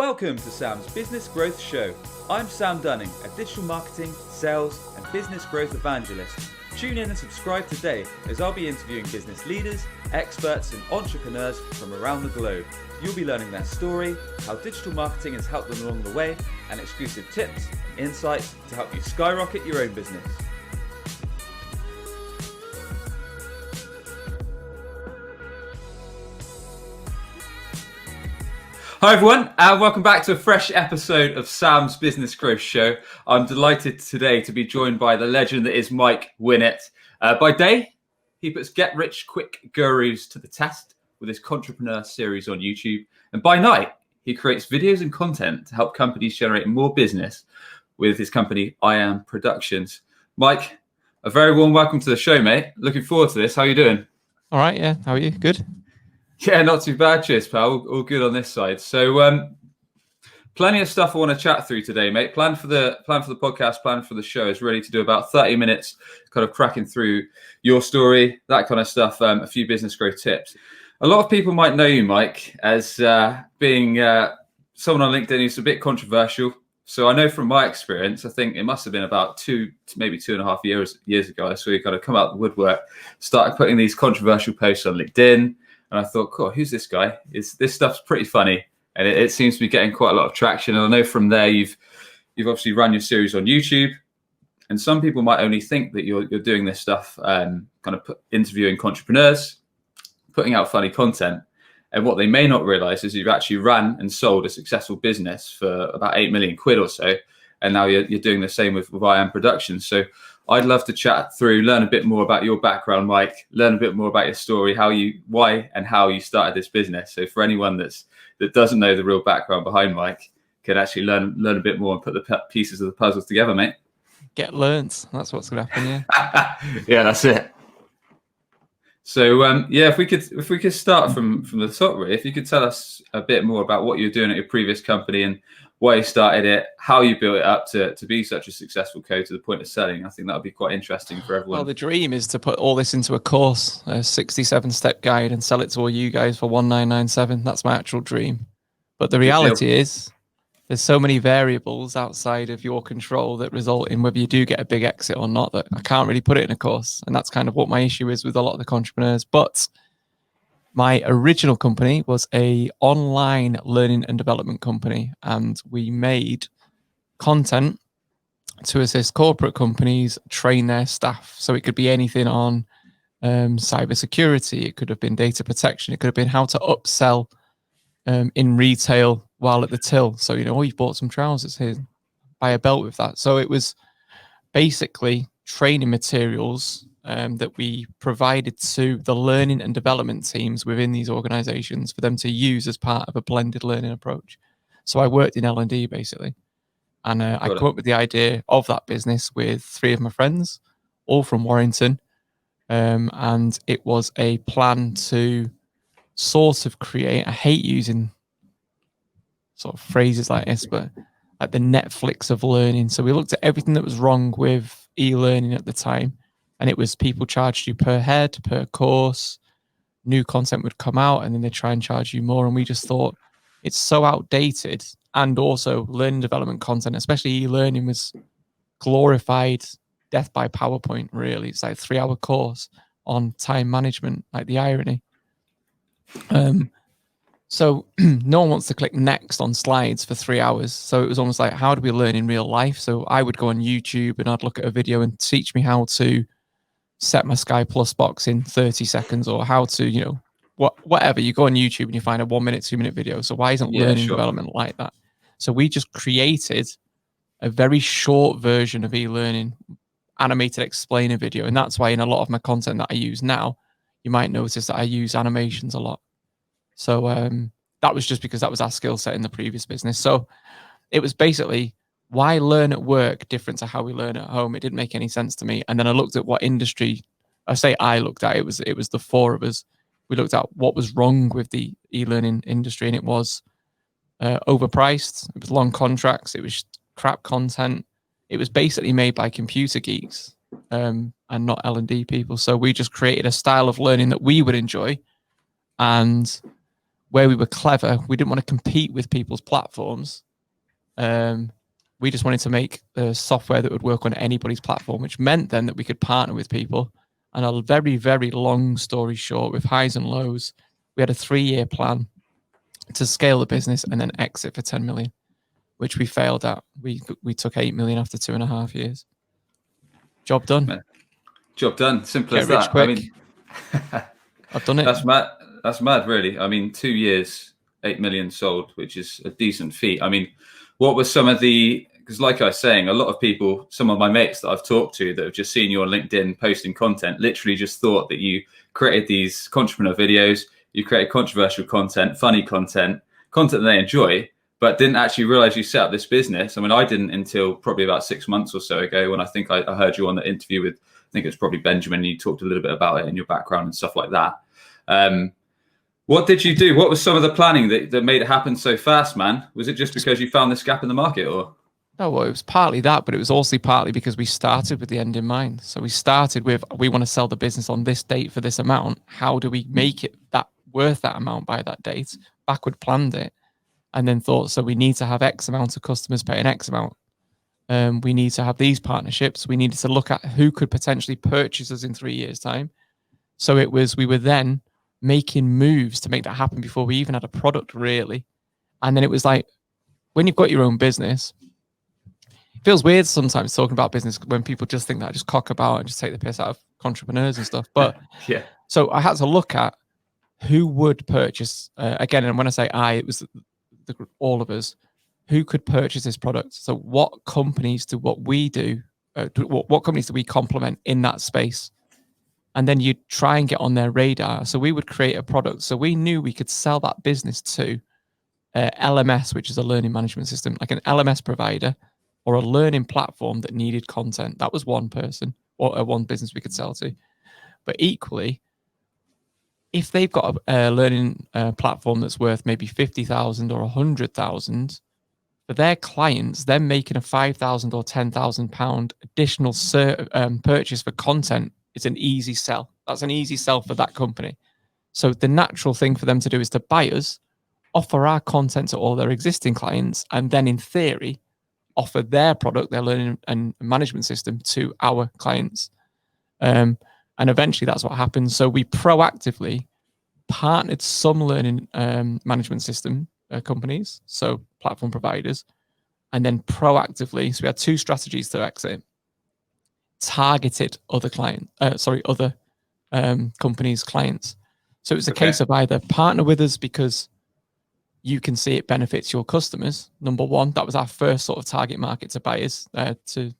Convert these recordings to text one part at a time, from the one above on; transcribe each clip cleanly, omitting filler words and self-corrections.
Welcome to Sam's Business Growth Show. I'm Sam Dunning, a digital marketing, sales and business growth evangelist. Tune in and subscribe today as I'll be interviewing business leaders, experts and entrepreneurs from around the globe. You'll be learning their story, how digital marketing has helped them along the way, and exclusive tips and insights to help you skyrocket your own business. Hi everyone, and welcome back to a fresh episode of Sam's Business Growth Show. I'm delighted today to be joined by the legend that is Mike Winnet. By day, he puts get-rich-quick gurus to the test with his Contrepreneur series on YouTube. And by night, he creates videos and content to help companies generate more business with his company, IAM Productions. Mike, a very warm welcome to the show, mate. Looking forward to this. How are you doing? All right, yeah. How are you? Good? Yeah, not too bad. Cheers, pal. All good on this side. So, plenty of stuff I want to chat through today, mate. Plan for the podcast, plan for the show is ready to do about 30 minutes, kind of cracking through your story, that kind of stuff. A few business growth tips. A lot of people might know you, Mike, as being someone on LinkedIn who's a bit controversial. So I know from my experience, I think it must have been about maybe 2.5 years ago. I saw you kind of come out of the woodwork, started putting these controversial posts on LinkedIn. And I thought, cool, who's this guy? This stuff's pretty funny. And it seems to be getting quite a lot of traction. And I know from there, you've obviously run your series on YouTube. And some people might only think that you're doing this stuff, kind of interviewing entrepreneurs, putting out funny content. And what they may not realize is you've actually run and sold a successful business for about 8 million quid or so. And now you're doing the same with IAM Productions. So I'd love to chat through, learn a bit more about your background, Mike, learn a bit more about your story, why and how you started this business. So for anyone that doesn't know the real background behind Mike, can actually learn a bit more and put the pieces of the puzzles together, mate. Get learnt. That's what's going to happen, yeah. Yeah, that's it. So if we could start from the top, really, if you could tell us a bit more about what you're doing at your previous company and why you started it, how you built it up to be such a successful code to the point of selling. I think that would be quite interesting for everyone. Well, the dream is to put all this into a course, a 67-step guide, and sell it to all you guys for $1,997. That's my actual dream. But the reality is there's so many variables outside of your control that result in whether you do get a big exit or not that I can't really put it in a course. And that's kind of what my issue is with a lot of the entrepreneurs. But my original company was a online learning and development company, and we made content to assist corporate companies train their staff. So it could be anything on cybersecurity. It could have been data protection. It could have been how to upsell in retail while at the till. So, you've bought some trousers here, buy a belt with that. So it was basically training materials that we provided to the learning and development teams within these organizations for them to use as part of a blended learning approach. So I worked in L&D basically. And I came up with the idea of that business with 3 of my friends, all from Warrington. And it was a plan to sort of create, I hate using sort of phrases like this, but like the Netflix of learning. So we looked at everything that was wrong with e-learning at the time. And it was people charged you per head, per course. New content would come out and then they try and charge you more. And we just thought it's so outdated. And also learning development content, especially e-learning, was glorified death by PowerPoint, really. It's like a 3-hour course on time management, like the irony. So no one wants to click next on slides for 3 hours. So it was almost like, how do we learn in real life? So I would go on YouTube and I'd look at a video and teach me how to set my Sky Plus box in 30 seconds or how to, whatever. You go on YouTube and you find a 1 minute, 2 minute video. So why isn't learning development like that? So we just created a very short version of e-learning, animated explainer video. And that's why in a lot of my content that I use now, you might notice that I use animations a lot. So that was just because that was our skill set in the previous business. So it was basically, why learn at work different to how we learn at home? It didn't make any sense to me. And then I looked at what industry, I looked at, it was the 4 of us. We looked at what was wrong with the e-learning industry, and it was overpriced. It was long contracts. It was crap content. It was basically made by computer geeks and not L&D people. So we just created a style of learning that we would enjoy. And where we were clever, we didn't want to compete with people's platforms. We just wanted to make software that would work on anybody's platform, which meant then that we could partner with people. And a very, very long story short, with highs and lows, we had a 3-year plan to scale the business and then exit for 10 million, which we failed at. We took 8 million after 2.5 years. Job done. Man. Job done. Simple Get as rich that. quick. I mean, I've done it. That's mad. That's mad, really. I mean, 2 years, 8 million sold, which is a decent feat. I mean, what were some of the, because like I was saying, a lot of people, some of my mates that I've talked to that have just seen you on LinkedIn posting content, literally just thought that you created these Contrepreneur videos, you created controversial content, funny content that they enjoy, but didn't actually realize you set up this business. I mean, I didn't until probably about 6 months or so ago when I think I heard you on the interview with, I think it was probably Benjamin, and you talked a little bit about it in your background and stuff like that. What did you do? What was some of the planning that made it happen so fast, man? Was it just because you found this gap in the market, or? No, well, it was partly that, but it was also partly because we started with the end in mind. So we started with, we want to sell the business on this date for this amount. How do we make it that worth that amount by that date? Backward planned it, and then thought, so we need to have X amount of customers paying X amount. We need to have these partnerships. We needed to look at who could potentially purchase us in 3 years' time. So it was, we were then making moves to make that happen before we even had a product, really. And then it was like, when you've got your own business, it feels weird sometimes talking about business when people just think that I just cock about and just take the piss out of entrepreneurs and stuff. But yeah. So I had to look at who would purchase, again, and when I say I, it was all of us, who could purchase this product. So what companies do what we do, what companies do we complement in that space? And then you try and get on their radar. So we would create a product. So we knew we could sell that business to LMS, which is a learning management system, like an LMS provider or a learning platform that needed content. That was one person or one business we could sell to. But equally, if they've got a learning platform that's worth maybe 50,000 or 100,000, for their clients, they're making a 5,000 or 10,000 pound additional purchase for content. It's an easy sell. That's an easy sell for that company. So the natural thing for them to do is to buy us, offer our content to all their existing clients, and then in theory, offer their product, their learning and management system to our clients. And eventually that's what happened. So we proactively partnered some learning management system companies, so platform providers, and then proactively, so we had two strategies to exit. Targeted other other companies' clients. So it was a case of either partner with us because you can see it benefits your customers. Number one, that was our first sort of target market to buyers to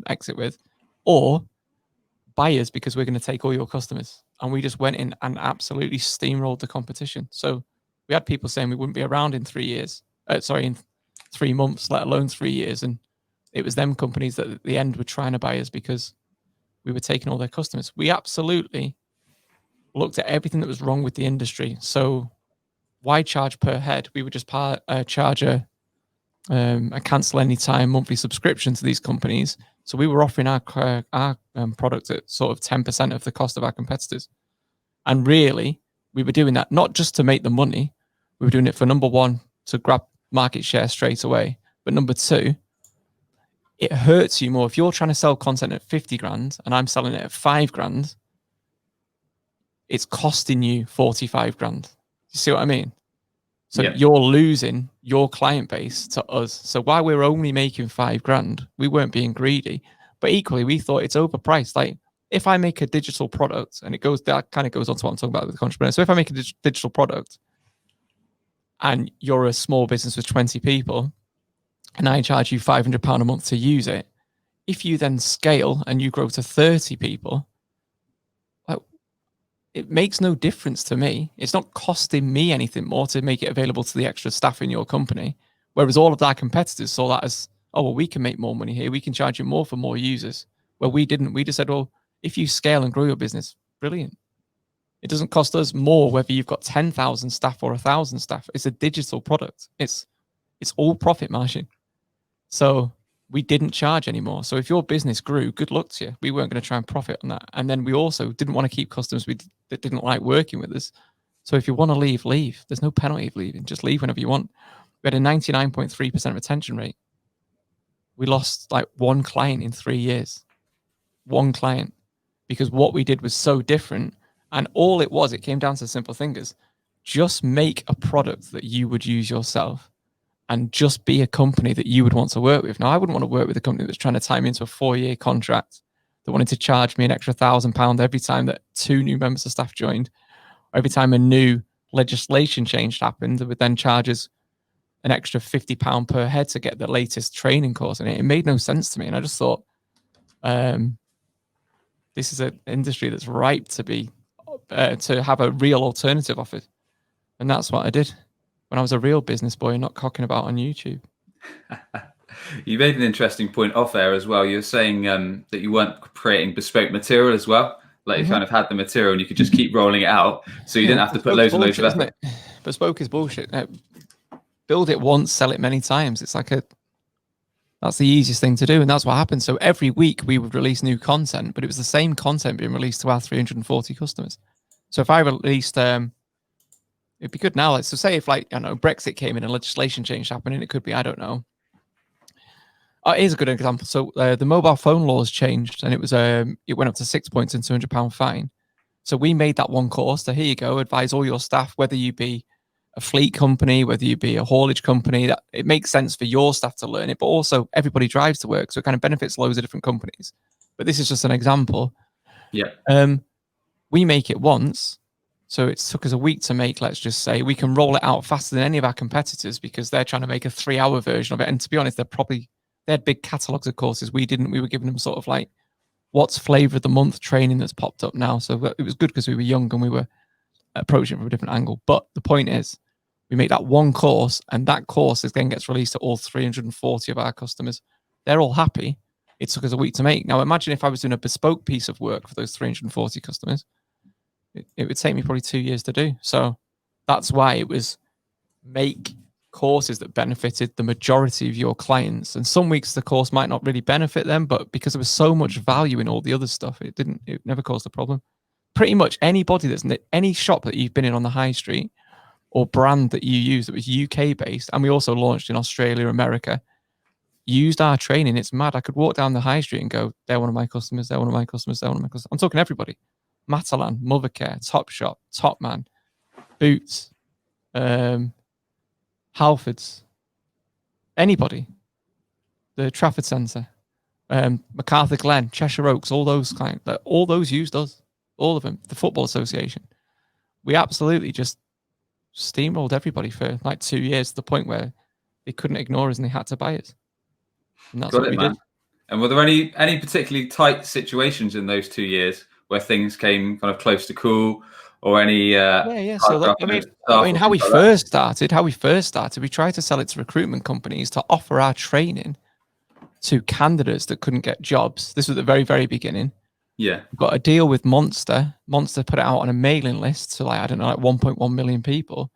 exit with, or buyers because we're going to take all your customers. And we just went in and absolutely steamrolled the competition. So we had people saying we wouldn't be around in 3 years. In 3 months, let alone 3 years. And it was them companies that at the end were trying to buy us because we were taking all their customers. We absolutely looked at everything that was wrong with the industry. So why charge per head? We would just charge a cancel anytime monthly subscription to these companies. So we were offering our product at sort of 10% of the cost of our competitors. And really, we were doing that not just to make the money. We were doing it for, number one, to grab market share straight away. But number two, it hurts you more. If you're trying to sell content at 50 grand and I'm selling it at 5 grand, it's costing you 45 grand. You see what I mean? So you're losing your client base to us. So while we're only making 5 grand, we weren't being greedy, but equally we thought it's overpriced. Like if I make a digital product, and that kind of goes on to what I'm talking about with the Contrepreneur. So if I make a digital product and you're a small business with 20 people and I charge you £500 a month to use it, if you then scale and you grow to 30 people, it makes no difference to me. It's not costing me anything more to make it available to the extra staff in your company. Whereas all of our competitors saw that as, oh, well, we can make more money here. We can charge you more for more users. Well, we didn't. We just said, well, if you scale and grow your business, brilliant. It doesn't cost us more whether you've got 10,000 staff or 1,000 staff. It's a digital product. It's all profit margin. So we didn't charge anymore. So if your business grew, good luck to you. We weren't going to try and profit on that. And then we also didn't want to keep customers that didn't like working with us. So if you want to leave, leave. There's no penalty of leaving. Just leave whenever you want. We had a 99.3% retention rate. We lost like one client in 3 years. One client. Because what we did was so different. And all it came down to simple things. Just make a product that you would use yourself, and just be a company that you would want to work with. Now, I wouldn't want to work with a company that's trying to tie me into a 4-year contract, that wanted to charge me an extra £1,000 every time that 2 new members of staff joined, or every time a new legislation change happened, that would then charge us an extra £50 per head to get the latest training course. And it made no sense to me. And I just thought, this is an industry that's ripe to be to have a real alternative offered. And that's what I did when I was a real business boy and not cocking about on YouTube. You made an interesting point off air as well. You were saying that you weren't creating bespoke material as well. Like you kind of had the material and you could just keep rolling it out. So you didn't have to put loads and loads of effort. Bespoke is bullshit. Build it once, sell it many times. It's like that's the easiest thing to do. And that's what happened. So every week we would release new content, but it was the same content being released to our 340 customers. So if I released, it'd be good now. So say if like, I don't know, Brexit came in and legislation change happened, and it could be, I don't know. Here's a good example. So the mobile phone laws changed, and it was it went up to 6 points and £200 fine. So we made that one course. So here you go. Advise all your staff, whether you be a fleet company, whether you be a haulage company, that it makes sense for your staff to learn it, but also everybody drives to work. So it kind of benefits loads of different companies. But this is just an example. Yeah. We make it once. So it took us a week to make, let's just say. We can roll it out faster than any of our competitors because they're trying to make a 3-hour version of it. And to be honest, they had big catalogs of courses. We didn't. We were giving them sort of like, what's flavor of the month training that's popped up now. So it was good because we were young and we were approaching it from a different angle. But the point is, we make that one course, and that course then gets released to all 340 of our customers. They're all happy. It took us a week to make. Now, imagine if I was doing a bespoke piece of work for those 340 customers. It would take me probably 2 years to do. So that's why it was make courses that benefited the majority of your clients. And some weeks the course might not really benefit them, but because there was so much value in all the other stuff, it never caused a problem. Pretty much anybody any shop that you've been in on the high street or brand that you use that was UK based, and we also launched in Australia, America, used our training. It's mad. I could walk down the high street and go, they're one of my customers, they're one of my customers, they're one of my customers. I'm talking everybody. Matalan, Mothercare, Topshop, Topman, Boots, Halfords, anybody. The Trafford Centre, MacArthur Glen, Cheshire Oaks, all those clients, all those used us. All of them. The Football Association. We absolutely just steamrolled everybody for like 2 years to the point where they couldn't ignore us and they had to buy us. And that's what we did. And were there any particularly tight situations in those 2 years where things came kind of close to cool, or any? So look, I mean, how we first started, we tried to sell it to recruitment companies to offer our training to candidates that couldn't get jobs. This was at the very, very beginning. Yeah. We got a deal with Monster. Monster put it out on a mailing list to like 1.1 million people.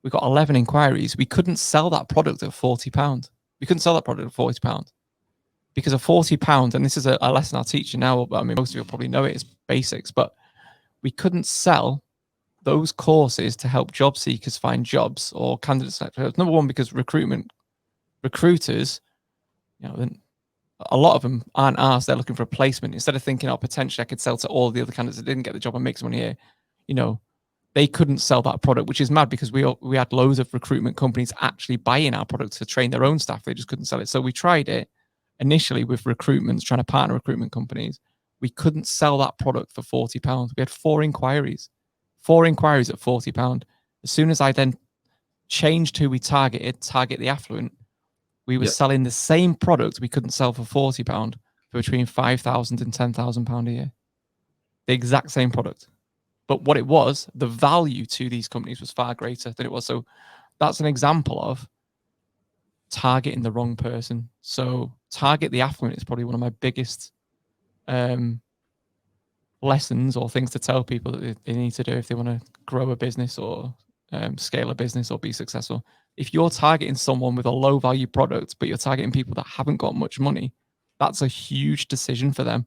We got 11 inquiries. We couldn't sell that product at £40. We couldn't sell that product at £40 because of £40. And this is a lesson I'll teach you now. But I mean, most of you will probably know it. It's basics, but we couldn't sell those courses to help job seekers find jobs or candidates. Number one, because recruiters, a lot of them aren't asked. They're looking for a placement. Instead of thinking, potentially I could sell to all the other candidates that didn't get the job and make some money here. They couldn't sell that product, which is mad because we had loads of recruitment companies actually buying our product to train their own staff. They just couldn't sell it. So we tried it initially with recruitments, trying to partner recruitment companies. We couldn't sell that product for £40. We had 4 inquiries at £40. As soon as I then changed who we target the affluent, we were selling the same product we couldn't sell for £40 for between £5,000 and £10,000 a year. The exact same product. But what it was, the value to these companies was far greater than it was. So that's an example of targeting the wrong person. So target the affluent is probably one of my biggest lessons or things to tell people that they need to do if they want to grow a business or scale a business or be successful. If you're targeting someone with a low value product, but you're targeting people that haven't got much money, that's a huge decision for them.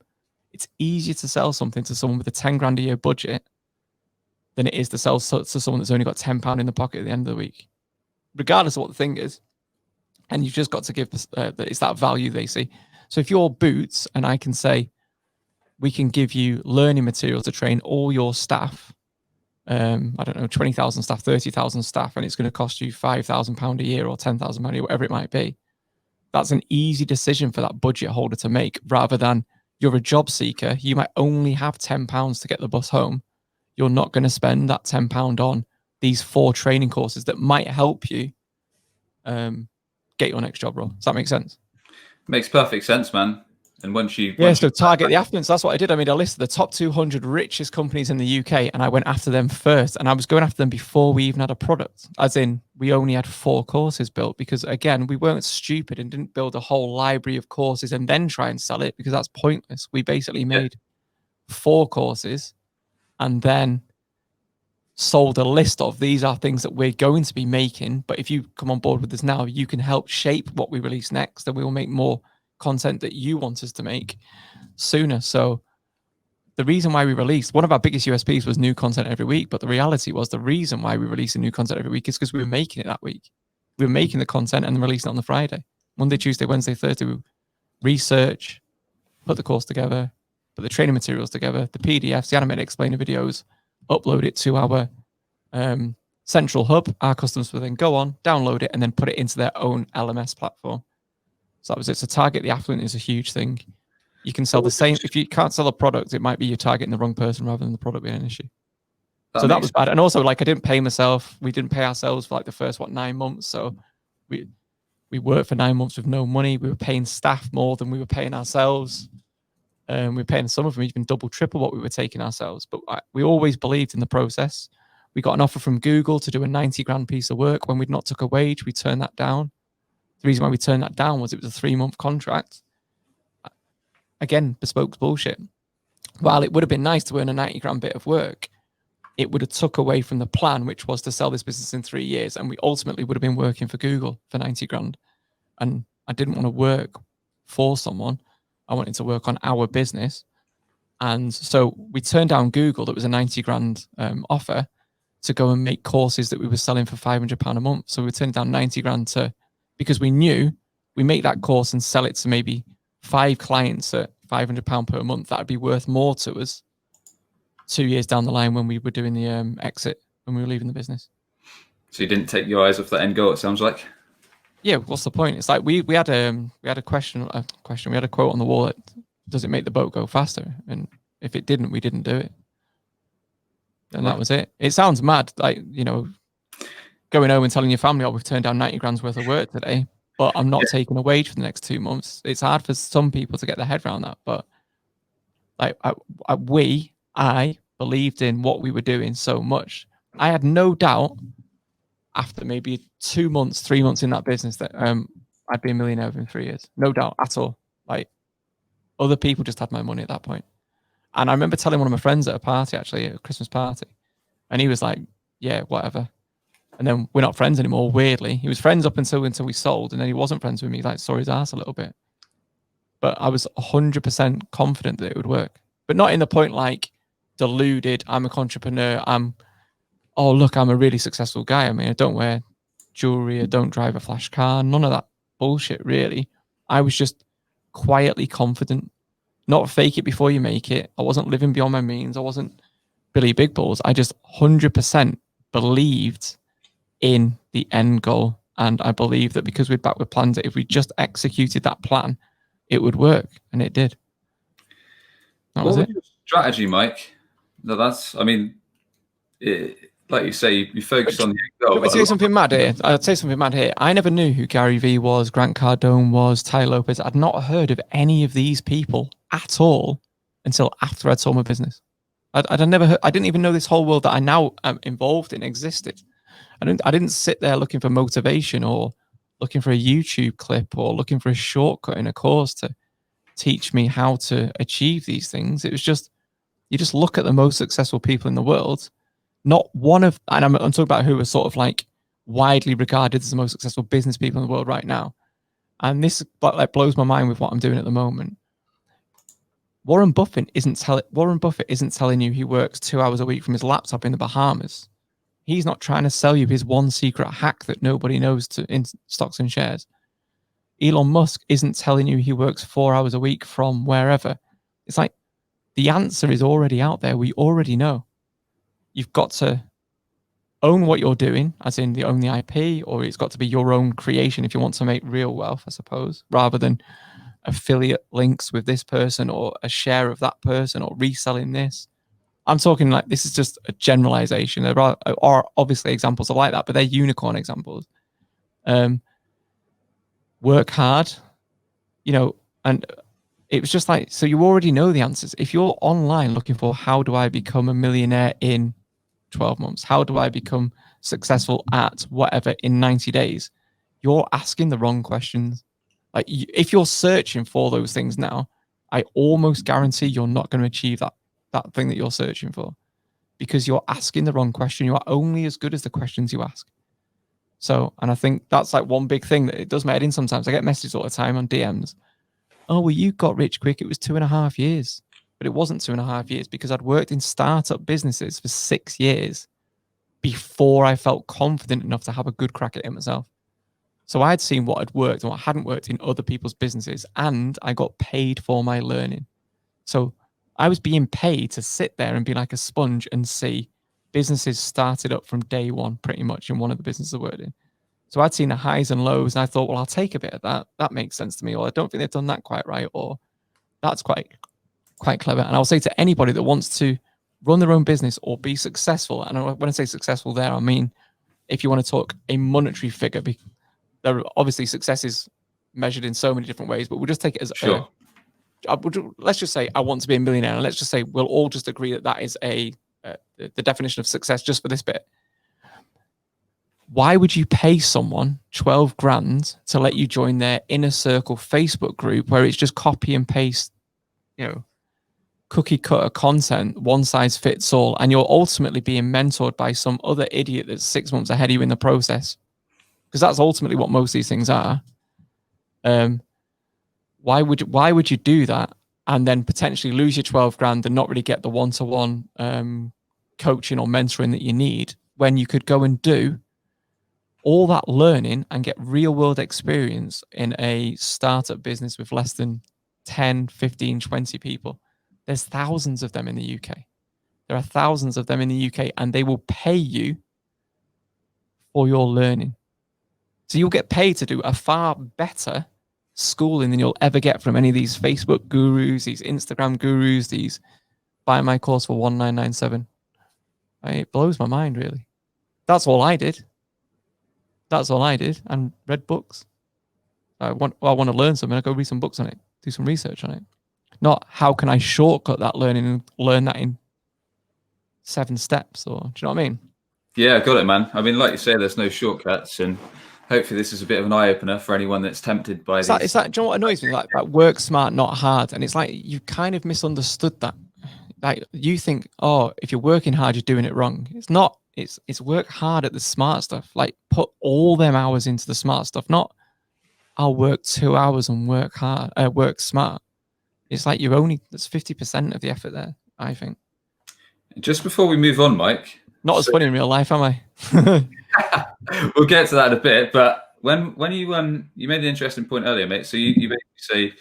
It's easier to sell something to someone with a 10 grand a year budget than it is to sell to someone that's only got £10 in the pocket at the end of the week, regardless of what the thing is. And you've just got to give it's that value they see. So if you're Boots and I can say, we can give you learning material to train all your staff, I don't know, 20,000 staff, 30,000 staff, and it's going to cost you £5,000 a year or £10,000 a year, whatever it might be. That's an easy decision for that budget holder to make, rather than you're a job seeker. You might only have £10 to get the bus home. You're not going to spend that £10 on these 4 training courses that might help you get your next job role. Does that make sense? Makes perfect sense, man. And once you so target the affluence. That's what I did. I mean, I listed the top 200 richest companies in the UK, and I went after them first. And I was going after them before we even had a product, as in we only had 4 courses built, because again, we weren't stupid and didn't build a whole library of courses and then try and sell it, because that's pointless. We basically made 4 courses and then sold a list of, these are things that we're going to be making, but if you come on board with us now, you can help shape what we release next, and we will make more content that you want us to make sooner. So the reason why we released, one of our biggest USPs was new content every week, but the reality was the reason why we released new content every week is because we were making it that week. We were making the content and then releasing it on the Friday. Monday, Tuesday, Wednesday, Thursday, we research, put the course together, put the training materials together, the PDFs, the animated explainer videos, upload it to our central hub. Our customers will then go on, download it, and then put it into their own LMS platform. So that was it. So target the affluent is a huge thing. You can sell the same. If you can't sell a product, it might be you're targeting the wrong person rather than the product being an issue. So that was bad. And also, like, I didn't pay myself. We didn't pay ourselves for like the first 9 months. So we worked for 9 months with no money. We were paying staff more than we were paying ourselves. We were paying some of them even double, triple what we were taking ourselves. But we always believed in the process. We got an offer from Google to do a 90 grand piece of work when we'd not took a wage. We turned that down. The reason why we turned that down was it was a 3-month contract. Again, bespoke bullshit. While it would have been nice to earn a 90 grand bit of work, it would have took away from the plan, which was to sell this business in 3 years. And we ultimately would have been working for Google for 90 grand. And I didn't want to work for someone. I wanted to work on our business. And so we turned down Google, that was a 90 grand offer, to go and make courses that we were selling for £500 a month. So we turned down 90 grand because we knew we make that course and sell it to maybe 5 clients at £500 per month. That would be worth more to us 2 years down the line when we were doing the exit, when we were leaving the business. So you didn't take your eyes off that end goal, it sounds like. Yeah, what's the point? It's like we had a question. We had a quote on the wall. Does it make the boat go faster? And if it didn't, we didn't do it. And that was it. It sounds mad, like, you know, going home and telling your family, "Oh, we've turned down 90 grand's worth of work today, but I'm not taking a wage for the next 2 months." It's hard for some people to get their head around that, but like I believed in what we were doing so much. I had no doubt after maybe 2 months, 3 months in that business that I'd be a millionaire within 3 years. No doubt at all. Like, other people just had my money at that point. And I remember telling one of my friends at a party, actually, at a Christmas party, and he was like, "Yeah, whatever." And then we're not friends anymore, weirdly. He was friends up until we sold, and then he wasn't friends with me, like, saw his ass a little bit. But I was 100% confident that it would work. But not in the point like deluded, I'm a contrepreneur, oh, look, I'm a really successful guy. I mean, I don't wear jewelry, I don't drive a flash car, none of that bullshit, really. I was just quietly confident. Not fake it before you make it. I wasn't living beyond my means. I wasn't Billy Big Balls. I just 100% believed in the end goal. And I believe that because we'd back with plans, that if we just executed that plan, it would work. And it did. That was it. Your strategy, Mike? No, that's, I mean, like you say, you focus on the end goal. Let me say something mad here. I'd say something mad here. I never knew who Gary Vee was, Grant Cardone was, Ty Lopez. I'd not heard of any of these people at all until after I'd sold my business. I'd never heard, I didn't even know this whole world that I now am involved in existed. I didn't sit there looking for motivation or looking for a YouTube clip or looking for a shortcut in a course to teach me how to achieve these things. It was just, you just look at the most successful people in the world. Not one of, and I'm talking about who are sort of like widely regarded as the most successful business people in the world right now. And this like blows my mind with what I'm doing at the moment. Warren Buffett isn't telling you he works 2 hours a week from his laptop in the Bahamas. He's not trying to sell you his one secret hack that nobody knows in stocks and shares. Elon Musk isn't telling you he works 4 hours a week from wherever. It's like the answer is already out there. We already know. You've got to own what you're doing, as in own the IP, or it's got to be your own creation if you want to make real wealth, I suppose, rather than affiliate links with this person or a share of that person or reselling this. I'm talking like this is just a generalization. There are obviously examples of like that, but they're unicorn examples. Work hard, and it was just like, so you already know the answers. If you're online looking for how do I become a millionaire in 12 months, how do I become successful at whatever in 90 days, you're asking the wrong questions. Like if you're searching for those things now, I almost guarantee you're not going to achieve that thing that you're searching for, because you're asking the wrong question. You are only as good as the questions you ask. So, and I think that's like one big thing that it does my head in sometimes. I get messages all the time on DMs. Oh, well, you got rich quick. It was 2.5 years. But it wasn't 2.5 years because I'd worked in startup businesses for 6 years before I felt confident enough to have a good crack at it myself. So I'd seen what had worked and what hadn't worked in other people's businesses, and I got paid for my learning. So I was being paid to sit there and be like a sponge and see businesses started up from day one, pretty much, in one of the businesses I worked in. So I'd seen the highs and lows, and I thought, well, I'll take a bit of that. That makes sense to me. Or I don't think they've done that quite right. Or that's quite clever. And I'll say to anybody that wants to run their own business or be successful, and when I say successful there, I mean, if you want to talk a monetary figure, there are obviously success is measured in so many different ways, but we'll just take it as sure. Let's just say I want to be a millionaire, and let's just say we'll all just agree that is the definition of success just for this bit. Why would you pay someone 12 grand to let you join their inner circle Facebook group where it's just copy and paste, cookie cutter content, one size fits all, and you're ultimately being mentored by some other idiot that's 6 months ahead of you in the process? Because that's ultimately what most of these things are. Why would you do that and then potentially lose your 12 grand and not really get the one-to-one coaching or mentoring that you need, when you could go and do all that learning and get real world experience in a startup business with less than 10, 15, 20 people? There's thousands of them in the UK. There are thousands of them in the UK, and they will pay you for your learning. So you'll get paid to do a far better schooling than you'll ever get from any of these Facebook gurus, these Instagram gurus, these buy my course for 1997. It blows my mind, really. That's all I did. And read books. I want to learn something. I go read some books on it, do some research on it. Not how can I shortcut that learning and learn that in 7 steps, or do you know what I mean? Yeah, got it, man. I mean, like you say, there's no shortcuts, and hopefully this is a bit of an eye-opener for anyone that's tempted by these. Do you know what annoys me? Like work smart, not hard. And it's like you kind of misunderstood that. Like you think, oh, if you're working hard, you're doing it wrong. It's not. It's work hard at the smart stuff. Like put all them hours into the smart stuff. Not I'll work 2 hours and work hard, work smart. It's like that's 50% of the effort there, I think. Just before we move on, Mike. Not as funny in real life, am I? We'll get to that in a bit. But when you made an interesting point earlier, mate. So you basically say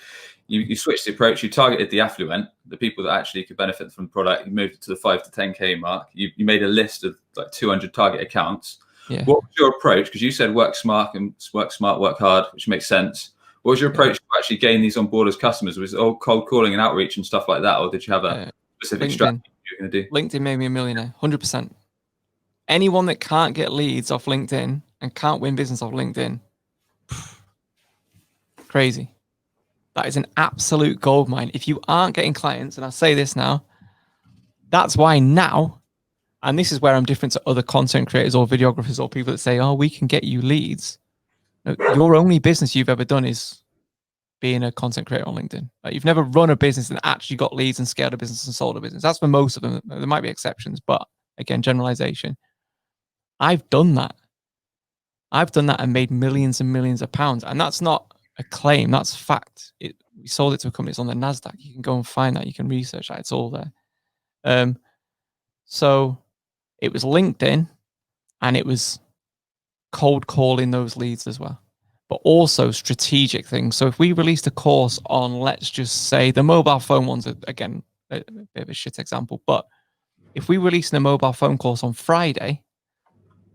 you switched the approach. You targeted the affluent, the people that actually could benefit from the product. You moved it to the 5 to 10K mark. You made a list of like 200 target accounts. Yeah. What was your approach? Because you said work smart, work hard, which makes sense. What was your approach to actually gain these on board as customers? Was it all cold calling and outreach and stuff like that, or did you have a specific strategy you were going to do? LinkedIn made me a millionaire, 100%. Anyone that can't get leads off LinkedIn and can't win business off LinkedIn, crazy. That is an absolute goldmine. If you aren't getting clients, and I say this now, that's why now, and this is where I'm different to other content creators or videographers or people that say, oh, we can get you leads. No, your only business you've ever done is being a content creator on LinkedIn. Like, you've never run a business and actually got leads and scaled a business and sold a business. That's for most of them. There might be exceptions, but again, generalization. I've done that. And made millions and millions of pounds. And that's not a claim. That's fact. We sold it to a company that's on the NASDAQ. You can go and find that. You can research that. It's all there. So it was LinkedIn, and it was cold calling those leads as well, but also strategic things. So if we released a course on, let's just say, the mobile phone ones, again, a bit of a shit example, but if we released a mobile phone course on Friday,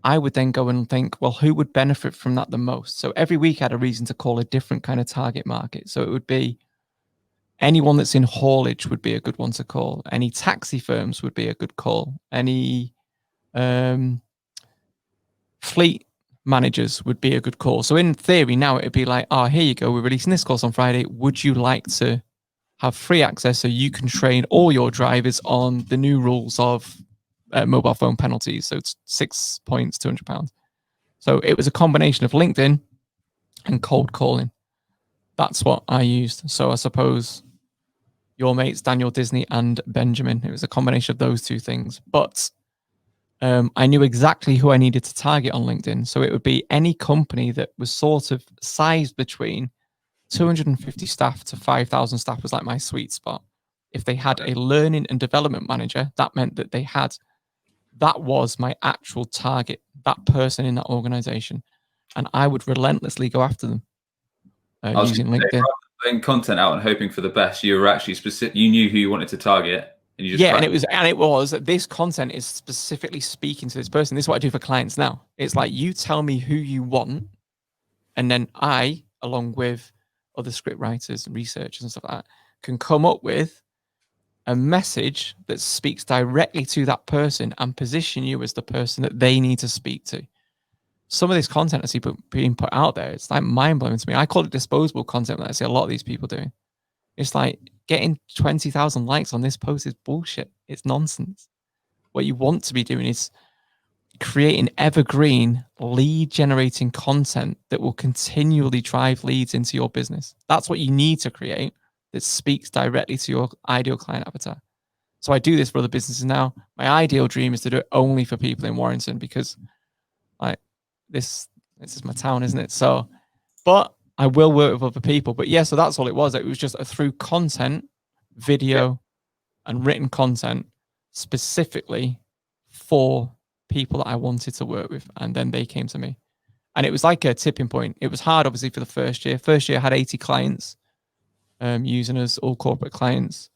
I would then go and think, well, who would benefit from that the most? So every week I had a reason to call a different kind of target market. So it would be anyone that's in haulage would be a good one to call. Any taxi firms would be a good call. Any fleet managers would be a good call. So in theory, now it'd be like, oh, here you go. We're releasing this course on Friday. Would you like to have free access so you can train all your drivers on the new rules of mobile phone penalties? So it's 6 points, £200. So it was a combination of LinkedIn and cold calling. That's what I used. So I suppose your mates, Daniel Disney and Benjamin, it was a combination of those two things. But I knew exactly who I needed to target on LinkedIn. So it would be any company that was sort of sized between 250 staff to 5,000 staff was like my sweet spot. If they had a learning and development manager, that meant that that was my actual target, that person in that organization. And I would relentlessly go after them using LinkedIn. Putting content out and hoping for the best, you were actually specific. You knew who you wanted to target. And you just and it was this content is specifically speaking to this person. This is what I do for clients now. It's like, you tell me who you want, and then I, along with other script writers and researchers and stuff like that, can come up with a message that speaks directly to that person and position you as the person that they need to speak to. Some of this content I see being put out there, it's like mind-blowing to me. I call it disposable content that I see a lot of these people doing. It's like, getting 20,000 likes on this post is bullshit. It's nonsense. What you want to be doing is creating evergreen lead generating content that will continually drive leads into your business. That's what you need to create, that speaks directly to your ideal client avatar. So I do this for other businesses now. My ideal dream is to do it only for people in Warrington, because like this is my town, isn't it? So, but I will work with other people. But yeah, so that's all it was. It was just through content, video, and written content specifically for people that I wanted to work with. And then they came to me. And it was like a tipping point. It was hard, obviously, for the first year. First year, I had 80 clients using us, all corporate clients.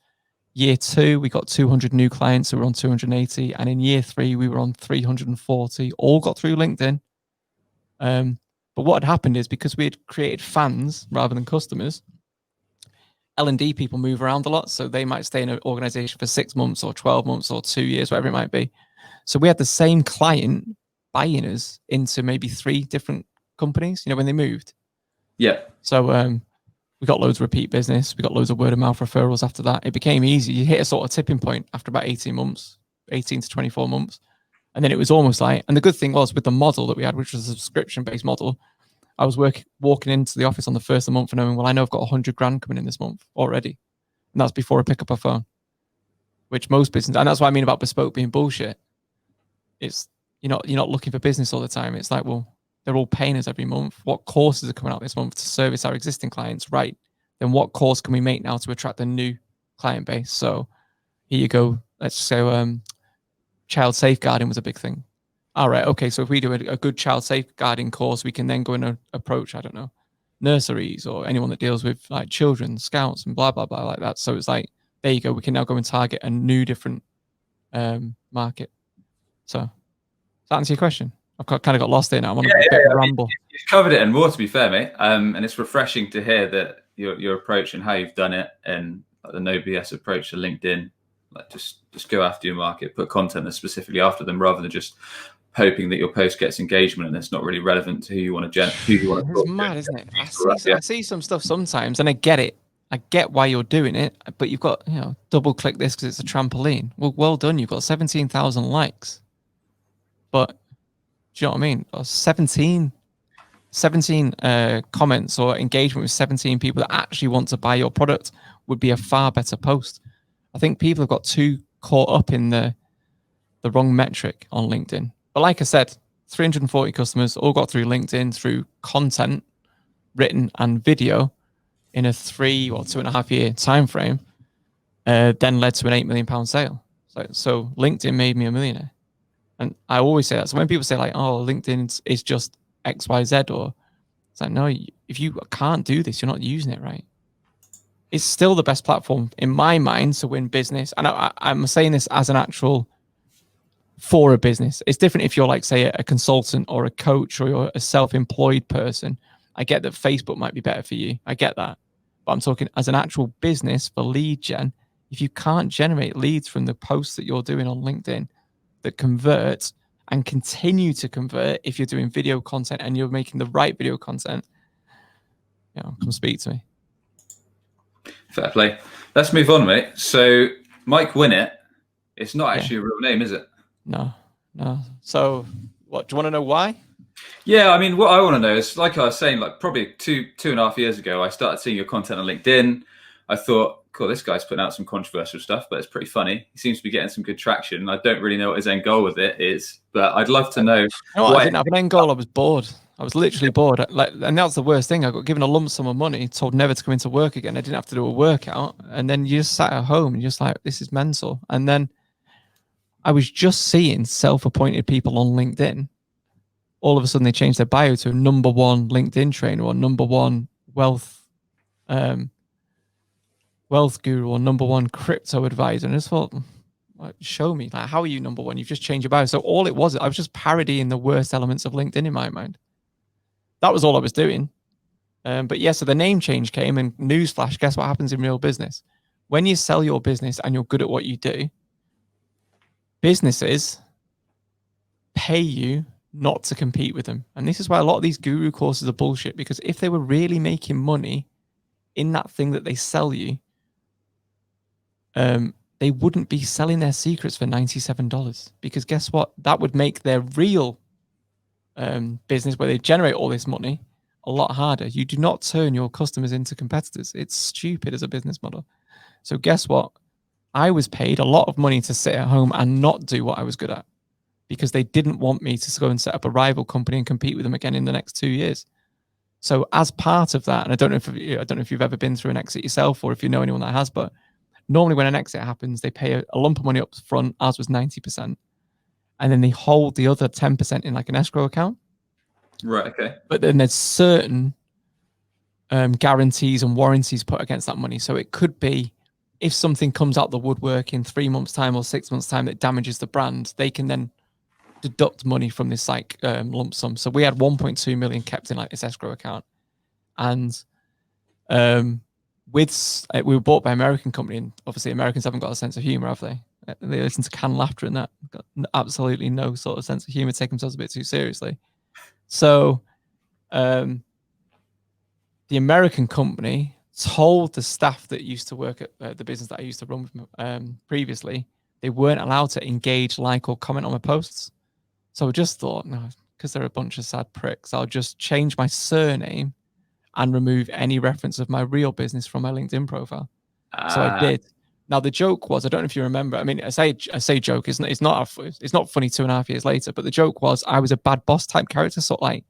Year 2, we got 200 new clients, so we're on 280. And in year 3, we were on 340, all got through LinkedIn. But what had happened is, because we had created fans rather than customers, L&D people move around a lot. So they might stay in an organization for 6 months or 12 months or 2 years, whatever it might be. So we had the same client buying us into maybe 3 different companies, when they moved. Yeah. So we got loads of repeat business. We got loads of word of mouth referrals after that. It became easy. You hit a sort of tipping point after about 18 to 24 months. And then it was almost like, and the good thing was with the model that we had, which was a subscription-based model, I was walking into the office on the first of the month and knowing, well, I know I've got 100 grand coming in this month already. And that's before I pick up a phone, which most business, and that's what I mean about bespoke being bullshit. It's, you're not looking for business all the time. It's like, well, they're all paying us every month. What courses are coming out this month to service our existing clients? Right. Then what course can we make now to attract a new client base? So here you go. Let's say child safeguarding was a big thing. All right, okay, so if we do a good child safeguarding course, we can then go and approach, I don't know, nurseries or anyone that deals with like children, scouts and blah, blah, blah like that. So it's like, there you go. We can now go and target a new different market. So does that answer your question? I've kind of got lost there now. I'm on a bit of a ramble. You've covered it and more, to be fair, mate. And it's refreshing to hear that your approach and how you've done it, and like the no BS approach to LinkedIn, like just go after your market, put content that's specifically after them, rather than just hoping that your post gets engagement and it's not really relevant to who you want to It's mad, isn't it? I see some stuff sometimes, and I get it. I get why you're doing it, but you've got, double click this because it's a trampoline. Well done. You've got 17,000 likes, but do you know what I mean? 17 comments or engagement with 17 people that actually want to buy your product would be a far better post. I think people have got too caught up in the wrong metric on LinkedIn. But like I said, 340 customers all got through LinkedIn through content, written and video. in a 3 or 2.5 year time frame, then led to an £8 million sale. So LinkedIn made me a millionaire. And I always say that. So when people say like, oh, LinkedIn is just XYZ, or it's like, no, if you can't do this, you're not using it right. It's still the best platform in my mind to win business. And I'm saying this as an actual for a business. It's different if you're like, say, a consultant or a coach, or you're a self-employed person. I get that Facebook might be better for you. I get that. But I'm talking as an actual business for lead gen. If you can't generate leads from the posts that you're doing on LinkedIn that convert and continue to convert, if you're doing video content and you're making the right video content, come speak to me. Fair play. Let's move on, mate. So Mike Winnet, it's not actually a real name, is it? No. So what, do you want to know why? Yeah, I mean, what I want to know is, like I was saying, like probably two and a half years ago, I started seeing your content on LinkedIn. I thought, cool, this guy's putting out some controversial stuff, but it's pretty funny. He seems to be getting some good traction. I don't really know what his end goal with it is, but I'd love to know. I didn't have an end goal. I was bored. I was literally bored. And that's the worst thing. I got given a lump sum of money, told never to come into work again. I didn't have to do a workout. And then you just sat at home and you're just like, this is mental. And then I was just seeing self-appointed people on LinkedIn. All of a sudden they changed their bio to #1 LinkedIn trainer, or #1 wealth guru, or #1 crypto advisor. And I just thought, show me, like, how are you #1? You've just changed your bio. So all it was, I was just parodying the worst elements of LinkedIn in my mind. That was all I was doing. But yeah, so the name change came, and newsflash, guess what happens in real business? When you sell your business and you're good at what you do, businesses pay you not to compete with them. And this is why a lot of these guru courses are bullshit, because if they were really making money in that thing that they sell you, they wouldn't be selling their secrets for $97, because guess what? That would make their real business, where they generate all this money, a lot harder. You do not turn your customers into competitors. It's stupid as a business model. So guess what? I was paid a lot of money to sit at home and not do what I was good at, because they didn't want me to go and set up a rival company and compete with them again in the next 2 years. So as part of that, and I don't know if you've ever been through an exit yourself, or if you know anyone that has, but normally when an exit happens, they pay a lump of money up front. Ours was 90%. And then they hold the other 10% in like an escrow account. Right, okay. But then there's certain guarantees and warranties put against that money. So it could be, if something comes out the woodwork in 3 months' time or 6 months' time that damages the brand, they can then deduct money from this like lump sum. So we had 1.2 million kept in like this escrow account. And we were bought by an American company, and obviously Americans haven't got a sense of humor, have they? They listen to canned laughter and that. Got absolutely no sort of sense of humor, take themselves a bit too seriously. So the American company told the staff that used to work at the business that I used to run with previously, they weren't allowed to engage, like, or comment on my posts. So I just thought, no, because they're a bunch of sad pricks, I'll just change my surname and remove any reference of my real business from my LinkedIn profile. So I did. Now the joke was, I don't know if you remember. I mean, I say joke. It's not funny 2.5 years later. But the joke was, I was a bad boss type character, sort of like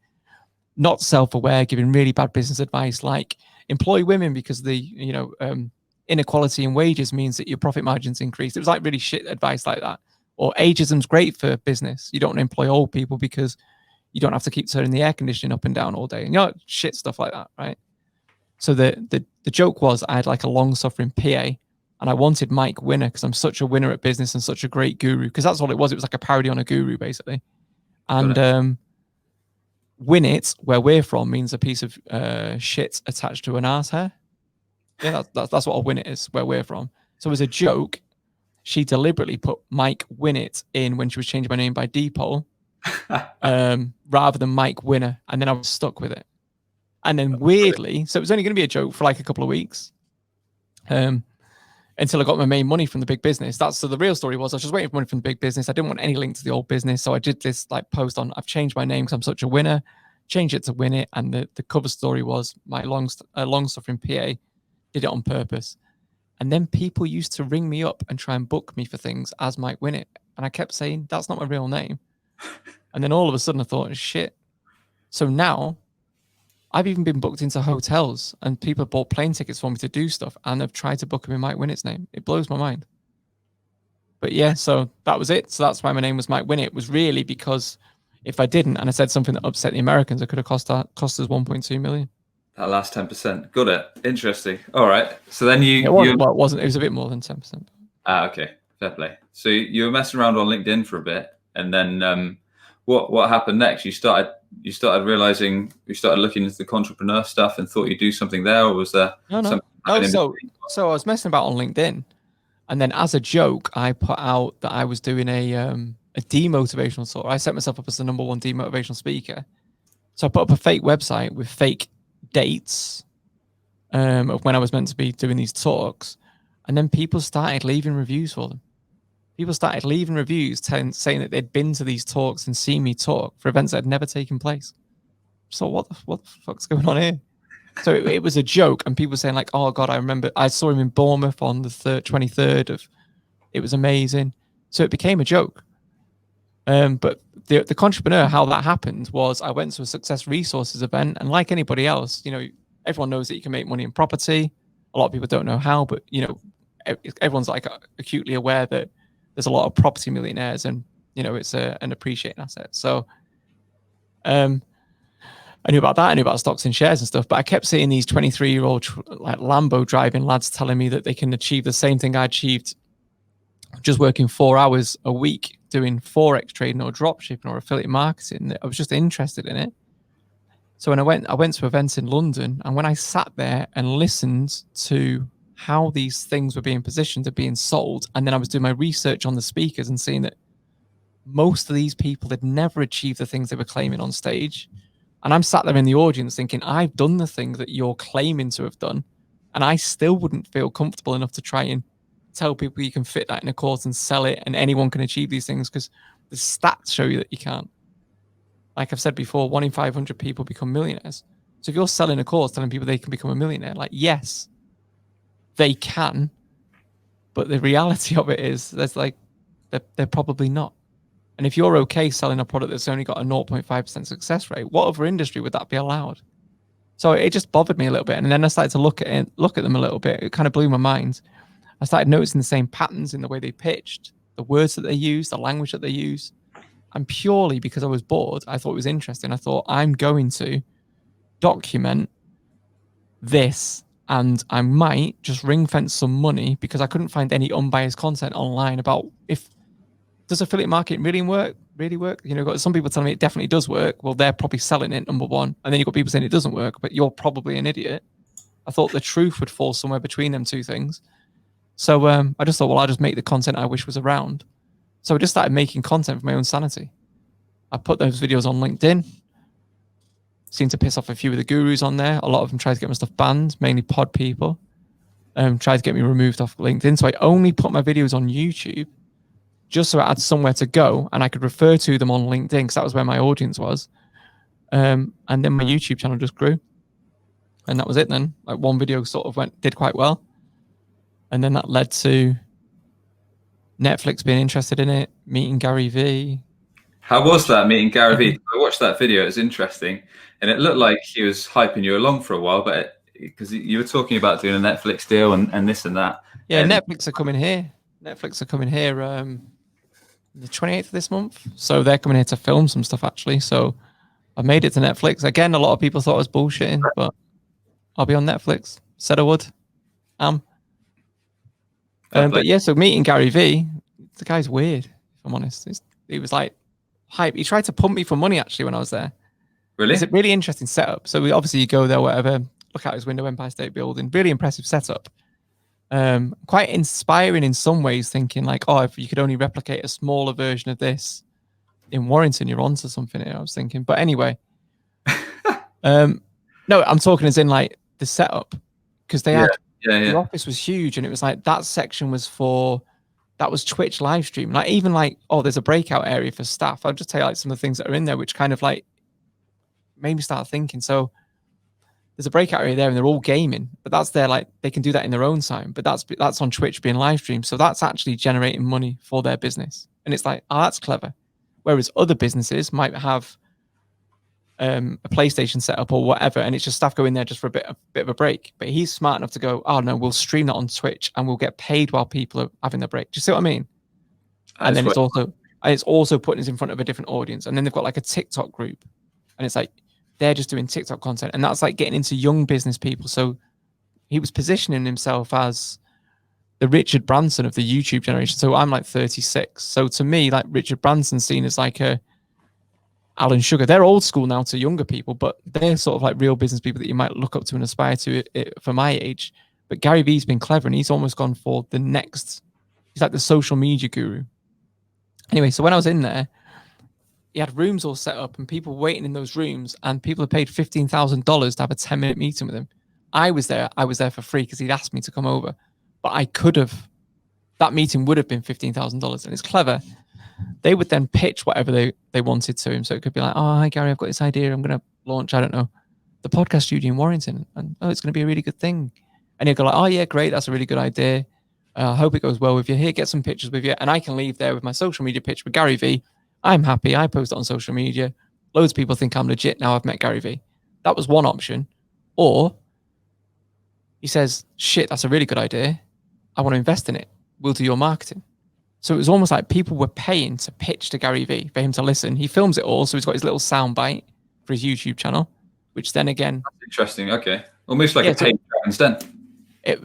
not self-aware, giving really bad business advice, like employ women because the inequality in wages means that your profit margins increase. It was like really shit advice like that. Or ageism's great for business. You don't want to employ old people because you don't have to keep turning the air conditioning up and down all day. And shit stuff like that, right? So the joke was, I had like a long-suffering PA, and I wanted Mike Winnet because I'm such a winner at business and such a great guru, because that's all it was. It was like a parody on a guru, basically. And Winnet, where we're from, means a piece of shit attached to an arse hair. Yeah, that's what a Winnet is, where we're from. So as a joke, she deliberately put Mike Winnet in when she was changing my name by Depot, rather than Mike Winner, and then I was stuck with it. And then weirdly, so it was only going to be a joke for like a couple of weeks, until I got my main money from the big business. So the real story was, I was just waiting for money from the big business. I didn't want any link to the old business, so I did this like post on, I've changed my name because I'm such a winner. Change it to Winnet, and the cover story was my long-suffering PA did it on purpose. And then people used to ring me up and try and book me for things as Mike Winnet, and I kept saying that's not my real name. And then all of a sudden I thought, shit. So now I've even been booked into hotels and people have bought plane tickets for me to do stuff and have tried to book them in Mike Winnet's name. It blows my mind. But yeah, so that was it. So that's why my name was Mike Winnet. It was really because if I didn't and I said something that upset the Americans, it could have cost us 1.2 million. That last 10%. Got it. Interesting. All right. So then It wasn't. It was a bit more than 10%. Okay. Fair play. So you were messing around on LinkedIn for a bit, and then what happened next? You started realizing, you started looking into the Contrepreneur stuff and thought you'd do something there, or was there something? So I was messing about on LinkedIn, and then as a joke, I put out that I was doing a demotivational talk. I set myself up as the #1 demotivational speaker. So I put up a fake website with fake dates of when I was meant to be doing these talks, and then people started leaving reviews for them. People started leaving reviews saying that they'd been to these talks and seen me talk for events that had never taken place. So what the fuck's going on here? So it was a joke, and people saying like, "Oh God, I remember I saw him in Bournemouth on the 23rd of." It was amazing. So it became a joke. But the Contrepreneur, how that happened was I went to a Success Resources event, and like anybody else, you know, everyone knows that you can make money in property. A lot of people don't know how, but you know, everyone's like acutely aware that there's a lot of property millionaires, and you know, it's an appreciating asset. So, I knew about that. I knew about stocks and shares and stuff, but I kept seeing these 23-year-old like Lambo driving lads telling me that they can achieve the same thing I achieved just working 4 hours a week doing Forex trading or drop shipping or affiliate marketing. I was just interested in it. So when I went to events in London, and when I sat there and listened to how these things were being positioned and being sold, and then I was doing my research on the speakers and seeing that most of these people had never achieved the things they were claiming on stage. And I'm sat there in the audience thinking, I've done the thing that you're claiming to have done, and I still wouldn't feel comfortable enough to try and tell people you can fit that in a course and sell it and anyone can achieve these things, because the stats show you that you can't. Like I've said before, 1 in 500 people become millionaires. So if you're selling a course telling people they can become a millionaire, like, yes, they can, but the reality of it is there's like they're probably not. And if you're okay selling a product that's only got a 0.5% success rate, what other industry would that be allowed? So it just bothered me a little bit. And then I started to look at them a little bit. It kind of blew my mind. I started noticing the same patterns in the way they pitched, the words that they use, the language that they use. And purely because I was bored, I thought it was interesting. I thought, I'm going to document this, and I might just ring fence some money, because I couldn't find any unbiased content online about does affiliate marketing really work? You know, got some people telling me it definitely does work. Well, they're probably selling it, #1. And then you've got people saying it doesn't work, but you're probably an idiot. I thought the truth would fall somewhere between them two things. So I just thought, well, I'll just make the content I wish was around. So I just started making content for my own sanity. I put those videos on LinkedIn. Seemed to piss off a few of the gurus on there. A lot of them tried to get my stuff banned, mainly pod people. Tried to get me removed off LinkedIn. So I only put my videos on YouTube just so I had somewhere to go and I could refer to them on LinkedIn, because that was where my audience was. And then my YouTube channel just grew. And that was it then. Like one video sort of did quite well. And then that led to Netflix being interested in it, meeting Gary Vee. How was that, meeting Gary Vee? I watched that video. It was interesting. And it looked like he was hyping you along for a while, but because you were talking about doing a Netflix deal and this and that. Yeah, and Netflix are coming here. The 28th of this month. So they're coming here to film some stuff, actually. So I made it to Netflix. Again, a lot of people thought I was bullshitting, but I'll be on Netflix. Said I would. But yeah, so meeting Gary Vee, the guy's weird, if I'm honest. He was like hype. He tried to pump me for money, actually, when I was there. Really? It's a really interesting setup. So obviously you go there, whatever, look out his window, Empire State Building, really impressive setup. Quite inspiring in some ways, thinking like, oh, if you could only replicate a smaller version of this in Warrington, you're onto something here, I was thinking. But anyway, no, I'm talking as in like the setup, because they had the office was huge, and it was like that section was that was Twitch live stream. Like even like, oh, there's a breakout area for staff. I'll just tell you like some of the things that are in there, which kind of like made me start thinking. So there's a breakout area there, and they're all gaming, but that's their like they can do that in their own time. But that's on Twitch being live streamed, so that's actually generating money for their business. And it's like, oh, that's clever. Whereas other businesses might have a PlayStation setup or whatever, and it's just staff go in there just for a bit of a break. But he's smart enough to go, oh no, we'll stream that on Twitch and we'll get paid while people are having their break. Do you see what I mean? And then it's also putting us in front of a different audience. And then they've got like a TikTok group, and it's like they're just doing TikTok content, and that's like getting into young business people. So he was positioning himself as the Richard Branson of the YouTube generation. So I'm like 36. So to me, like Richard Branson's seen as like a Alan Sugar. They're old school now to younger people, but they're sort of like real business people that you might look up to and aspire to for my age. But Gary Vee's been clever, and he's almost gone for the next. He's like the social media guru. Anyway, so when I was in there, he had rooms all set up and people waiting in those rooms, and people had paid $15,000 to have a 10-minute meeting with him. I was there for free because he'd asked me to come over, but that meeting would have been $15,000. And it's clever. They would then pitch whatever they wanted to him. So it could be like, oh, hi, Gary, I've got this idea. I'm going to launch, I don't know, the podcast studio in Warrington. And it's going to be a really good thing. And he'd go like, oh, yeah, great. That's a really good idea. I hope it goes well with you. Here, get some pictures with you. And I can leave there with my social media pitch with Gary Vee. I'm happy. I post it on social media. Loads of people think I'm legit now I've met Gary Vee. That was one option. Or he says, shit, that's a really good idea. I want to invest in it. We'll do your marketing. So it was almost like people were paying to pitch to Gary Vee for him to listen. He films it all. So he's got his little sound bite for his YouTube channel, which then again. That's interesting. Okay. Almost like a paid Dragon's Den.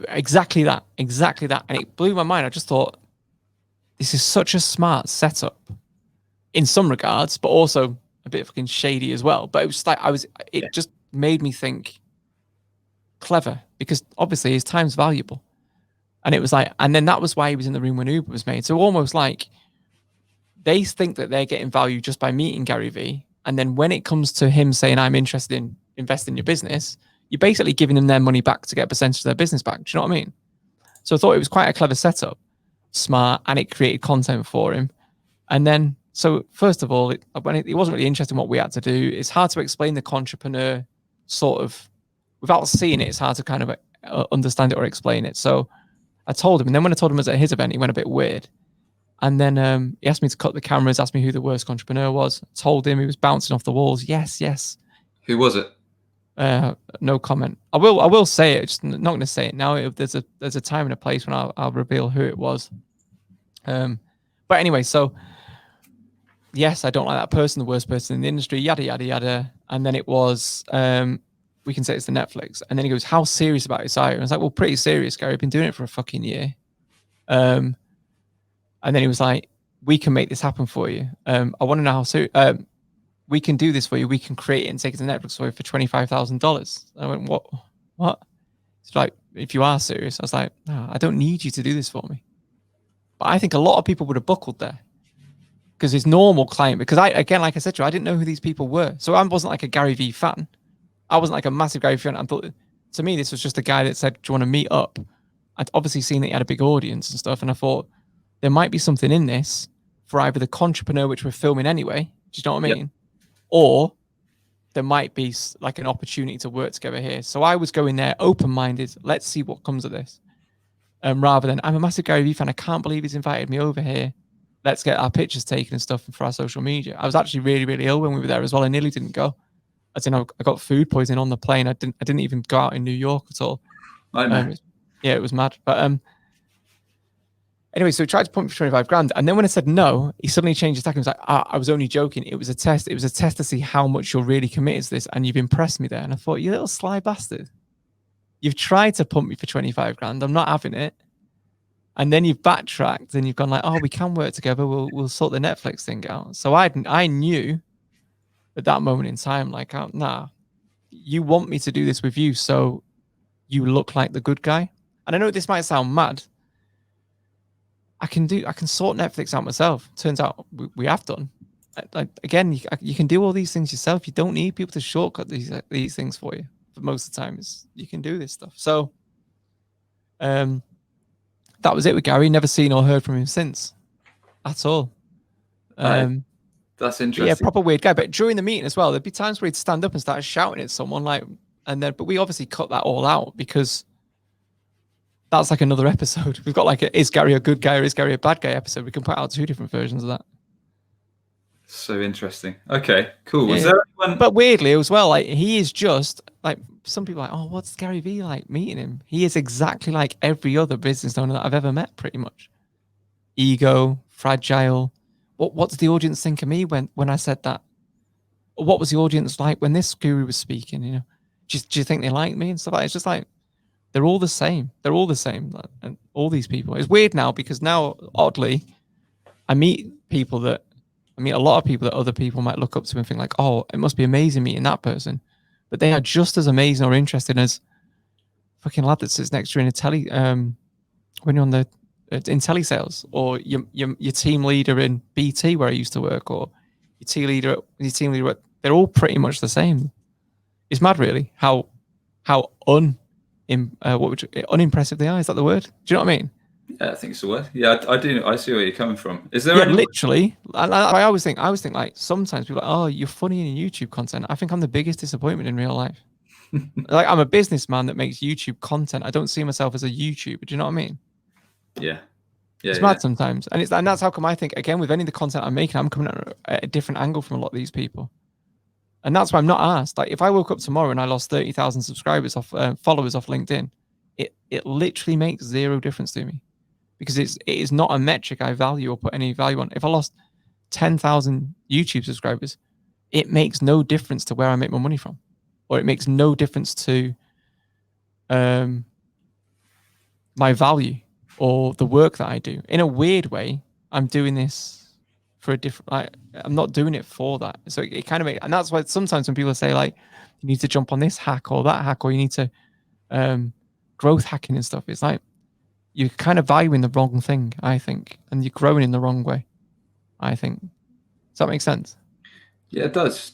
Exactly that. And it blew my mind. I just thought, this is such a smart setup in some regards, but also a bit fucking shady as well. But it was like, it just made me think clever, because obviously his time's valuable. And it was like, and then that was why he was in the room when Uber was made. So almost like they think that they're getting value just by meeting Gary Vee. And then when it comes to him saying, I'm interested in investing in your business, you're basically giving them their money back to get a percentage of their business back. Do you know what I mean? So I thought it was quite a clever setup, smart, and it created content for him. And then, so first of all, when it wasn't really interested in what we had to do. It's hard to explain the Contrepreneur sort of, without seeing it, it's hard to kind of understand it or explain it. So I told him, and then when I told him it was at his event, he went a bit weird. And then he asked me to cut the cameras, asked me who the worst Contrepreneur was. I told him, he was bouncing off the walls. Yes. Who was it? No comment. I will say it. Just not going to say it now. There's a time and a place when I'll reveal who it was. But anyway, so yes, I don't like that person, the worst person in the industry. Yada yada yada. And then it was we can say it's the Netflix. And then he goes, "How serious about it, are you?" And I was like, "Well, pretty serious, Gary. I've been doing it for a fucking year." And then he was like, "We can make this happen for you. I want to know how serious." We can do this for you. We can create it and take it to Netflix for you for $25,000. I went, what? It's like, if you are serious. I was like, no, I don't need you to do this for me. But I think a lot of people would have buckled there because his normal client, because like I said to you, I didn't know who these people were. So I wasn't like a Gary Vee fan. I wasn't like a massive Gary Vee fan. I thought, to me, this was just a guy that said, do you want to meet up? I'd obviously seen that he had a big audience and stuff. And I thought there might be something in this for either the Contrepreneur, which we're filming anyway. Do you know what I mean? Yep. Or there might be like an opportunity to work together here. So I was going there open-minded. Let's see what comes of this. Rather than, I'm a massive Gary Vee fan. I can't believe he's invited me over here. Let's get our pictures taken and stuff for our social media. I was actually really, really ill when we were there as well. I nearly didn't go. As in, I got food poisoning on the plane. I didn't even go out in New York at all. It was mad. But anyway, so he tried to pump me for 25 grand. And then when I said no, he suddenly changed his tack. He was like, I was only joking. It was a test. It was a test to see how much you're really committed to this. And you've impressed me there. And I thought, you little sly bastard. You've tried to pump me for 25 grand. I'm not having it. And then you've backtracked and you've gone like, oh, we can work together. We'll sort the Netflix thing out. So I knew at that moment in time, like, nah, you want me to do this with you. So you look like the good guy. And I know this might sound mad. I can sort Netflix out myself. Turns out we have done. Like, again, you can do all these things yourself. You don't need people to shortcut these things for you. For most of the time, you can do this stuff. So, that was it with Gary. Never seen or heard from him since, at all. That's interesting. Yeah, proper weird guy. But during the meeting as well, there'd be times where he'd stand up and start shouting at someone, but we obviously cut that all out because that's like another episode. We've got like is Gary a good guy or is Gary a bad guy episode. We can put out 2 different versions of that. So interesting. Okay, cool. Was Yeah. there anyone? But weirdly as well, like he is just like some people are like, oh, what's Gary Vee like meeting him? He is exactly like every other business owner that I've ever met, pretty much. Ego, fragile. What does the audience think of me when I said that? What was the audience like when this guru was speaking? You know, do you think they like me and stuff like that? It's just like they're all the same. They're all the same, and all these people. It's weird now because now, oddly, I meet a lot of people that other people might look up to and think like, oh, it must be amazing meeting that person, but they are just as amazing or interesting as fucking lad that sits next to you in a when you're on the in telesales, or your team leader in BT where I used to work, or your team leader at, they're all pretty much the same. It's mad, really, how unimpressive they are. Is that the word? Do you know what I mean? Yeah, I think it's the word. Yeah, I do. I see where you're coming from. Is there Yeah, anyone? literally. I always think like sometimes people are like, oh, you're funny in your YouTube content. I think I'm the biggest disappointment in real life. Like I'm a businessman that makes YouTube content. I don't see myself as a YouTuber. Do you know what I mean? Yeah, yeah, It's yeah. mad sometimes, and that's how come I think again with any of the content I'm making, I'm coming at a different angle from a lot of these people, and that's why I'm not asked. Like if I woke up tomorrow and I lost 30,000 subscribers off followers off LinkedIn, it literally makes zero difference to me because it is not a metric I value or put any value on. If I lost 10,000 YouTube subscribers, it makes no difference to where I make my money from, or it makes no difference to my value or the work that I do. In a weird way, I'm doing this for a different. I'm not doing it for that. So it kind of makes, and that's why sometimes when people say like, you need to jump on this hack or that hack, or you need to growth hacking and stuff. It's like you're kind of valuing the wrong thing, I think, and you're growing in the wrong way, I think. Does that make sense? Yeah, it does.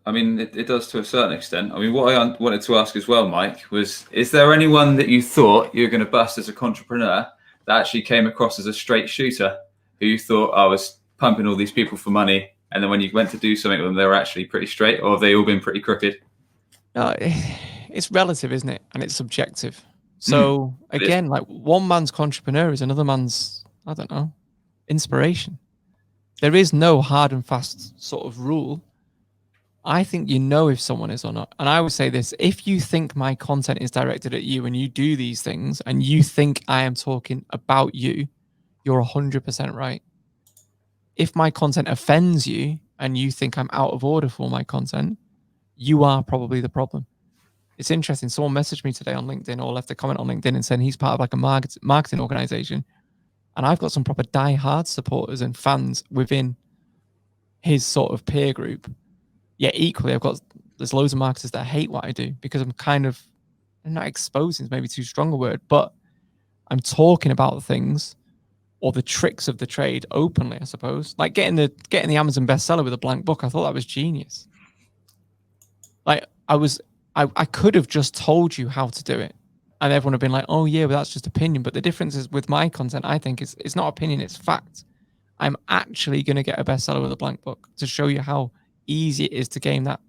I mean, it does to a certain extent. I mean, what I wanted to ask as well, Mike, was: is there anyone that you thought you were going to bust as a entrepreneur that actually came across as a straight shooter, who you thought I was pumping all these people for money, and then when you went to do something with them, they were actually pretty straight, or have they all been pretty crooked? No, it's relative, isn't it? And it's subjective. Mm, So it is. again, like one man's entrepreneur is another man's, I don't know, inspiration. There is no hard and fast sort of rule. I think you know if someone is or not. And I would say this: if you think my content is directed at you and you do these things and you think I am talking about you, you're 100% right. If my content offends you and you think I'm out of order for my content, you are probably the problem. It's interesting. Someone messaged me today on LinkedIn or left a comment on LinkedIn and said he's part of like a marketing organization. And I've got some proper die-hard supporters and fans within his sort of peer group. Yet equally, there's loads of marketers that hate what I do because I'm not exposing is maybe too strong a word, but I'm talking about things or the tricks of the trade openly, I suppose. Like getting the Amazon bestseller with a blank book. I thought that was genius. Like I could have just told you how to do it, and everyone would have been like, oh yeah, but that's just opinion. But the difference is with my content, I think it's not opinion, it's fact. I'm actually going to get a bestseller with a blank book to show you how easy it is to game that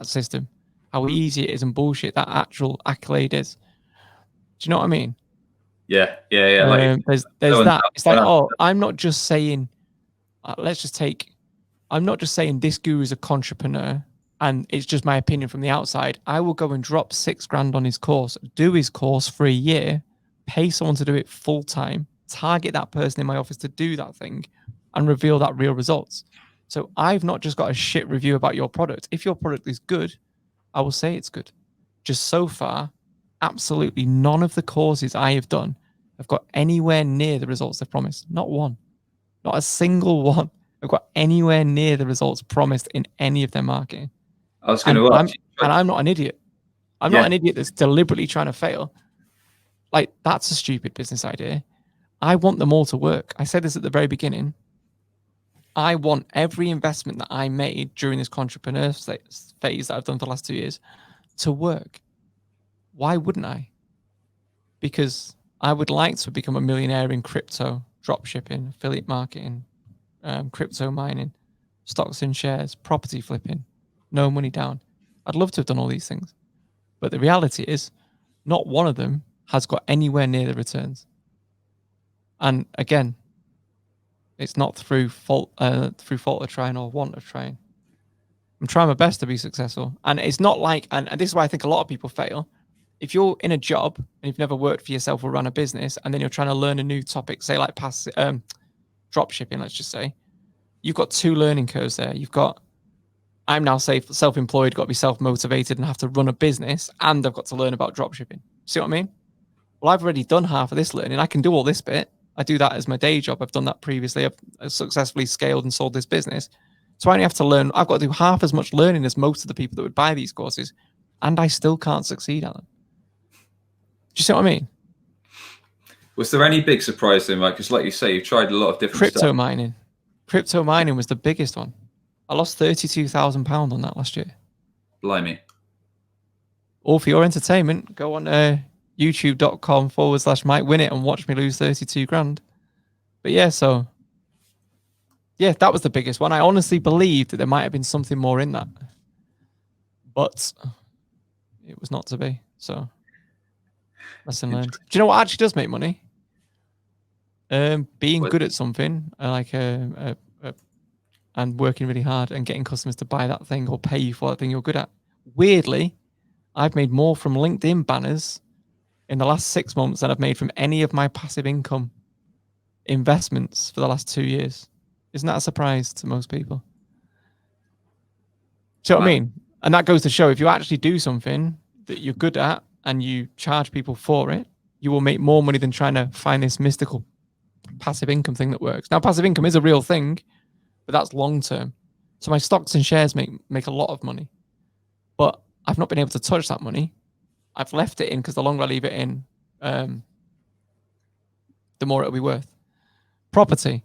system, how easy it is and bullshit that actual accolade is. Do you know what I mean? Yeah, yeah, yeah. Like, There's no one's that. It's like, oh, I'm not just saying, I'm not just saying this guru is a entrepreneur and it's just my opinion from the outside. I will go and drop $6,000 on his course, do his course for a year, pay someone to do it full time, target that person in my office to do that thing, and reveal that real results. So I've not just got a shit review about your product. If your product is good, I will say it's good. Just so far, absolutely none of the courses I have done have got anywhere near the results they've promised. Not one. Not a single one have got anywhere near the results promised in any of their marketing. I was going And to I'm ask you. and I'm not an idiot. I'm not Yeah, an idiot that's deliberately trying to fail. Like that's a stupid business idea. I want them all to work. I said this at the very beginning. I want every investment that I made during this entrepreneur phase that I've done for the last 2 years to work. Why wouldn't I? Because I would like to become a millionaire in crypto, drop shipping, affiliate marketing, crypto mining, stocks and shares, property flipping, no money down. I'd love to have done all these things. But the reality is, not one of them has got anywhere near the returns. And again, It's not through fault of trying or want of trying. I'm trying my best to be successful. And it's not like, and this is why I think a lot of people fail. If you're in a job and you've never worked for yourself or run a business, and then you're trying to learn a new topic, say like drop shipping, let's just say, you've got 2 learning curves there. You've got, I'm now self-employed, got to be self-motivated and have to run a business, and I've got to learn about drop shipping. See what I mean? Well, I've already done half of this learning. I can do all this bit. I do that as my day job. I've done that previously. I've successfully scaled and sold this business. So I only have to learn. I've got to do half as much learning as most of the people that would buy these courses, and I still can't succeed at them. Do you see what I mean? Was there any big surprise then, Mike? Because like you say, you've tried a lot of different Crypto stuff. mining. Crypto mining was the biggest one. I lost £32,000 on that last year. Blimey. All for your entertainment. Go on youtube.com/Mike Winnet and watch me lose 32 grand. But yeah, so yeah, that was the biggest one. I honestly believed that there might have been something more in that, but it was not to be. So lesson learned. Do you know what actually does make money? Being good at something, and working really hard and getting customers to buy that thing or pay you for that thing you're good at. Weirdly, I've made more from LinkedIn banners in the last 6 months than I've made from any of my passive income investments for the last 2 years. Isn't that a surprise to most people? Do you know what I mean? And that goes to show, if you actually do something that you're good at and you charge people for it, you will make more money than trying to find this mystical passive income thing that works. Now, passive income is a real thing, but that's long term. So my stocks and shares make a lot of money, but I've not been able to touch that money. I've left it in because the longer I leave it in, the more it'll be worth. Property.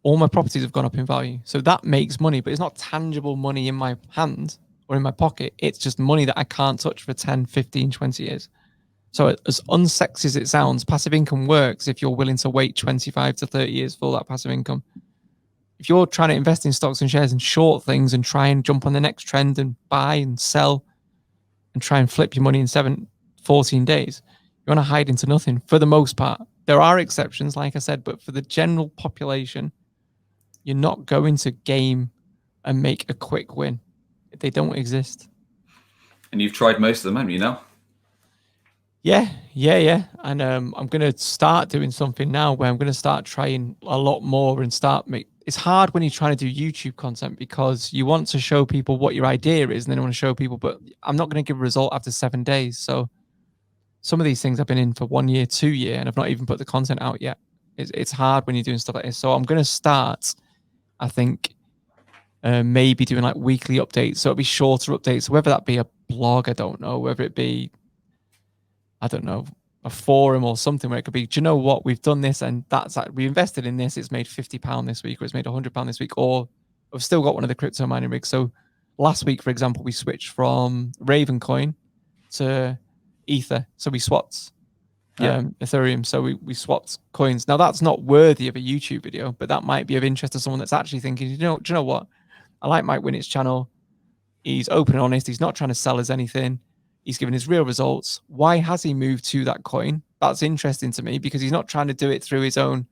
All my properties have gone up in value. So that makes money, but it's not tangible money in my hand or in my pocket. It's just money that I can't touch for 10, 15, 20 years. So as unsexy as it sounds, passive income works if you're willing to wait 25 to 30 years for that passive income. If you're trying to invest in stocks and shares and short things and try and jump on the next trend and buy and sell and try and flip your money in 14 days, you want to hide into nothing for the most part. There are exceptions, like I said, but for the general population, you're not going to game and make a quick win. They don't exist. And you've tried most of them, haven't you now? Yeah. And I'm going to start doing something now where I'm going to start trying a lot more and it's hard when you're trying to do YouTube content because you want to show people what your idea is and then you want to show people, but I'm not going to give a result after 7 days. So some of these things I've been in for 1 year, 2 years, and I've not even put the content out yet. It's hard when you're doing stuff like this. So I'm going to start, I think, maybe doing like weekly updates. So it'll be shorter updates, whether that be a blog, I don't know, whether it be, I don't know, a forum or something where it could be, do you know what, we've done this and that's like, we invested in this, it's made £50 this week, or it's made £100 this week, or I've still got one of the crypto mining rigs. So last week, for example, we switched from Raven coin to Ether. So we swapped Ethereum. So we swapped coins. Now that's not worthy of a YouTube video, but that might be of interest to someone that's actually thinking, do you know what? I like Mike Winnet's channel. He's open and honest. He's not trying to sell us anything. He's given his real results. Why has he moved to that coin? That's interesting to me because he's not trying to do it through his own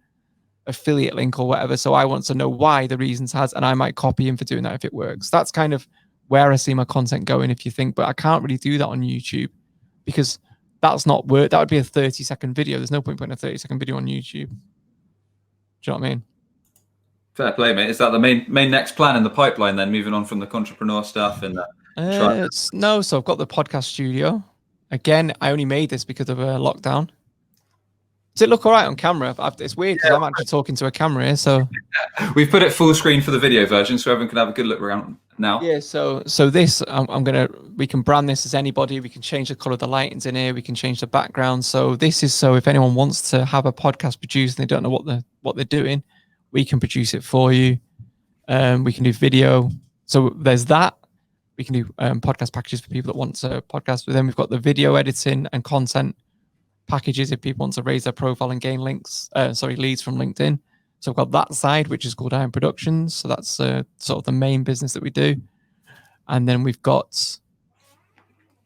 affiliate link or whatever. So I want to know why the reasons has, and I might copy him for doing that if it works. That's kind of where I see my content going, if you think, but I can't really do that on YouTube because that's not work. That would be a 30-second video. There's no point putting a 30-second video on YouTube. Do you know what I mean? Fair play, mate. Is that the main next plan in the pipeline then, moving on from the Contrepreneur stuff and no, so I've got the podcast studio. Again, I only made this because of a lockdown. Does it look all right on camera? It's weird because I'm actually talking to a camera here. So we've put it full screen for the video version, so everyone can have a good look around now. Yeah. So this, we can brand this as anybody. We can change the color of the lightings in here. We can change the background. So this is so if anyone wants to have a podcast produced and they don't know what they're doing, we can produce it for you. We can do video. So there's that. We can do podcast packages for people that want to podcast. But then we've got the video editing and content packages if people want to raise their profile and gain leads from LinkedIn. So we've got that side, which is called IAM Productions. So that's sort of the main business that we do. And then we've got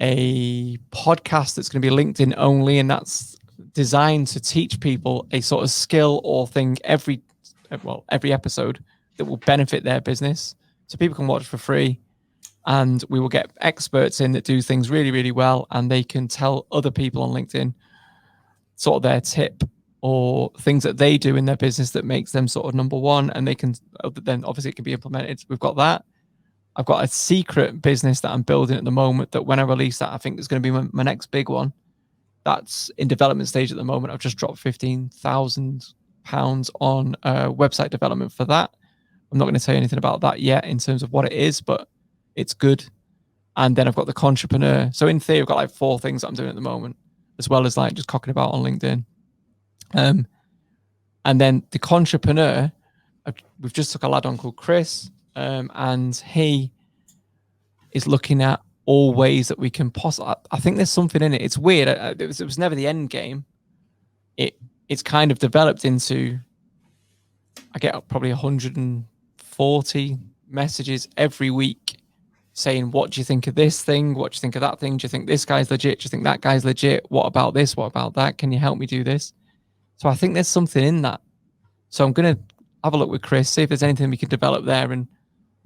a podcast that's going to be LinkedIn only, and that's designed to teach people a sort of skill or thing every well, every episode that will benefit their business. So people can watch for free, and we will get experts in that do things really, really well, and they can tell other people on LinkedIn sort of their tip or things that they do in their business that makes them sort of number one, and they can then obviously it can be implemented. We've got that. I've got a secret business that I'm building at the moment that when I release that, I think is going to be my next big one. That's in development stage at the moment. I've just dropped £15,000 on website development for that. I'm not going to tell you anything about that yet in terms of what it is, but it's good. And then I've got the Contrepreneur. So in theory, I've got like 4 things that I'm doing at the moment, as well as like just cocking about on LinkedIn. And then the Contrepreneur, we've just took a lad on called Chris, and he is looking at all ways that we can possibly. I think there's something in it. It's weird. It was never the end game. It's kind of developed into. I get probably 140 messages every week saying, "What do you think of this thing? What do you think of that thing? Do you think this guy's legit? Do you think that guy's legit? What about this? What about that? Can you help me do this?" So I think there's something in that. So I'm going to have a look with Chris, see if there's anything we can develop there, and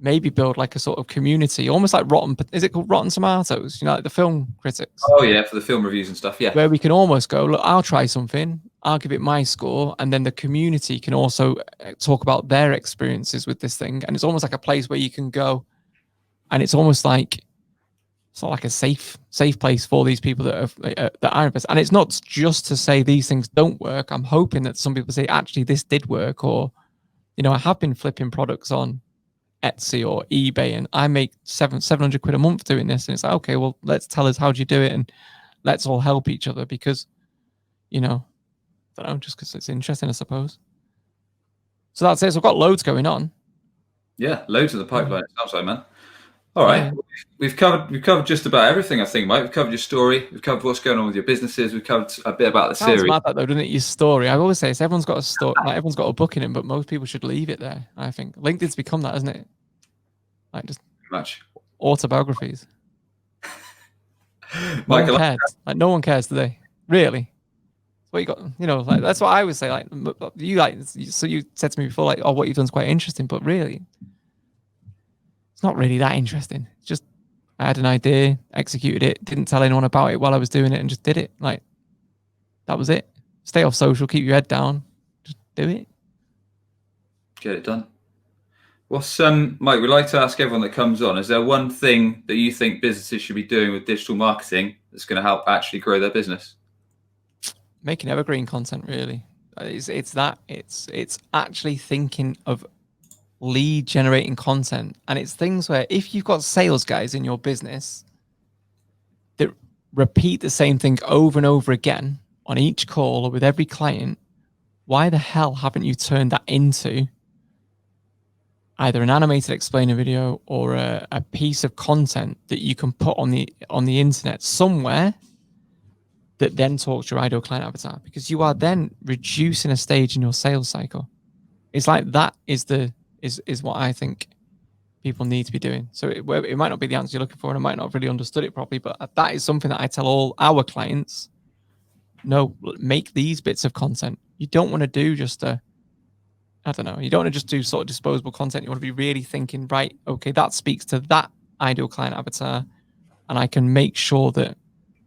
maybe build like a sort of community, almost like is it called Rotten Tomatoes? You know, like the film critics. Oh yeah, for the film reviews and stuff. Yeah. Where we can almost go, look, I'll try something, I'll give it my score, and then the community can also talk about their experiences with this thing. And it's almost like a place where you can go, and it's almost like it's not like a safe place for these people that are invested. And it's not just to say these things don't work. I'm hoping that some people say, actually, this did work, or you know, I have been flipping products on Etsy or eBay, and I make 700 quid a month doing this. And it's like, okay, well, let's tell us how do you do it, and let's all help each other because, you know, I don't know, just because it's interesting, I suppose. So that's it. So I've got loads going on. Yeah, loads in the pipeline. It sounds like, man. All right, yeah. We've covered just about everything, I think, Mike. We've covered your story. We've covered what's going on with your businesses. We've covered a bit about the series. Sounds mad, that though, doesn't it? Your story. I always say it's everyone's got a story. Like everyone's got a book in it, but most people should leave it there. I think LinkedIn's become that, hasn't it? Like just much autobiographies. No one cares. Like no one cares, do they? Really? What you got? You know, like that's what I would say. Like you, so you said to me before, like, oh, what you've done is quite interesting, but really, it's not really that interesting. It's just I had an idea, executed it, didn't tell anyone about it while I was doing it, and just did it. Like that was it. Stay off social, keep your head down, just do it. Get it done. What's Mike? We'd like to ask everyone that comes on: is there one thing that you think businesses should be doing with digital marketing that's going to help actually grow their business? Making evergreen content, really. It's actually thinking of lead generating content, and it's things where if you've got sales guys in your business that repeat the same thing over and over again on each call or with every client, why the hell haven't you turned that into either an animated explainer video or a piece of content that you can put on the internet somewhere that then talks to your ideal client avatar? Because you are then reducing a stage in your sales cycle. It's like that is what I think people need to be doing. So it might not be the answer you're looking for, and I might not have really understood it properly, but that is something that I tell all our clients. No, make these bits of content. You don't want to do just I don't know. You don't want to just do sort of disposable content. You want to be really thinking, right, okay, that speaks to that ideal client avatar, and I can make sure that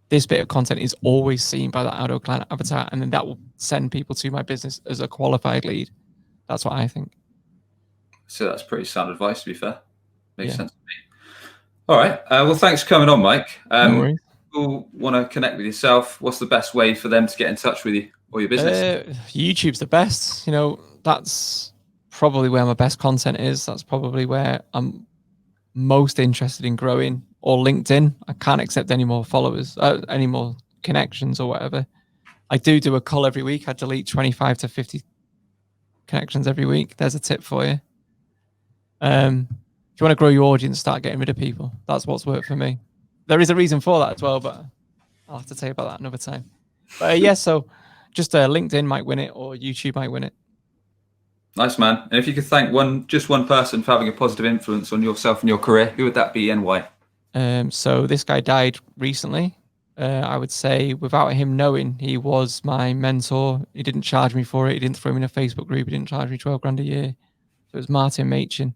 this bit of content is always seen by that ideal client avatar, and then that will send people to my business as a qualified lead. That's what I think. So that's pretty sound advice, to be fair. Makes sense to me. All right. Well, thanks for coming on, Mike. No worries. People want to connect with yourself. What's the best way for them to get in touch with you or your business? YouTube's the best. You know, that's probably where my best content is. That's probably where I'm most interested in growing. Or LinkedIn. I can't accept any more followers, any more connections or whatever. I do a call every week. I delete 25 to 50 connections every week. There's a tip for you. If you want to grow your audience, start getting rid of people. That's what's worked for me. There is a reason for that as well, but I'll have to tell you about that another time. But so just LinkedIn Mike Winnet or YouTube Mike Winnet. Nice, man. And if you could thank just one person for having a positive influence on yourself and your career, who would that be and why? So this guy died recently. I would say without him knowing, he was my mentor. He didn't charge me for it. He didn't throw me in a Facebook group. He didn't charge me 12 grand a year. So it was Martin Machin.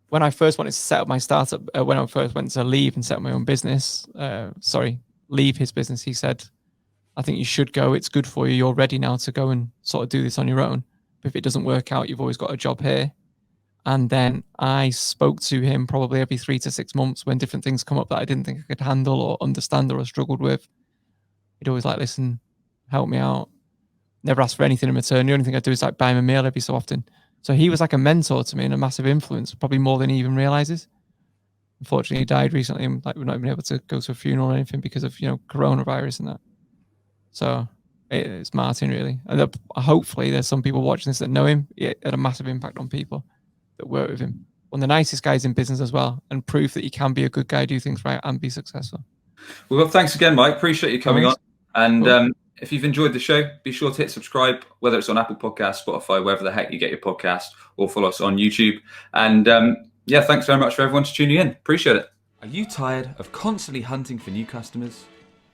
When I first wanted to set up my startup, when I first went to leave and set up my own business, leave his business, he said, I think you should go. It's good for you. You're ready now to go and sort of do this on your own. But if it doesn't work out, you've always got a job here. And then I spoke to him probably every 3 to 6 months when different things come up that I didn't think I could handle or understand or struggled with. He'd always like, listen, help me out. Never ask for anything in return. The only thing I do is like buy him a meal every so often. So he was like a mentor to me and a massive influence, probably more than he even realizes. Unfortunately, he died recently, and like we've not been able to go to a funeral or anything because of coronavirus and that. So it's Martin really, and hopefully there's some people watching this that know him. He had a massive impact on people that work with him. One of the nicest guys in business as well, and proof that he can be a good guy, do things right, and be successful. Well, thanks again, Mike. Appreciate you coming on. And cool. If you've enjoyed the show, be sure to hit subscribe, whether it's on Apple Podcasts, Spotify, wherever the heck you get your podcast, or follow us on YouTube. And thanks very much for everyone tuning in. Appreciate it. Are you tired of constantly hunting for new customers?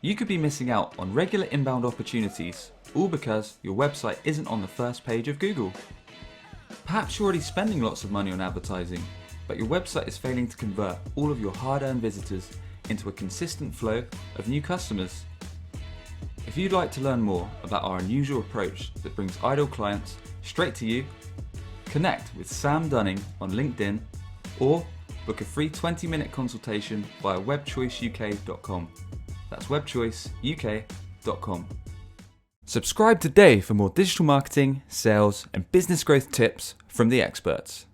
You could be missing out on regular inbound opportunities, all because your website isn't on the first page of Google. Perhaps you're already spending lots of money on advertising, but your website is failing to convert all of your hard-earned visitors into a consistent flow of new customers. If you'd like to learn more about our unusual approach that brings idle clients straight to you, connect with Sam Dunning on LinkedIn or book a free 20-minute consultation via webchoiceuk.com. That's webchoiceuk.com. Subscribe today for more digital marketing, sales, and business growth tips from the experts.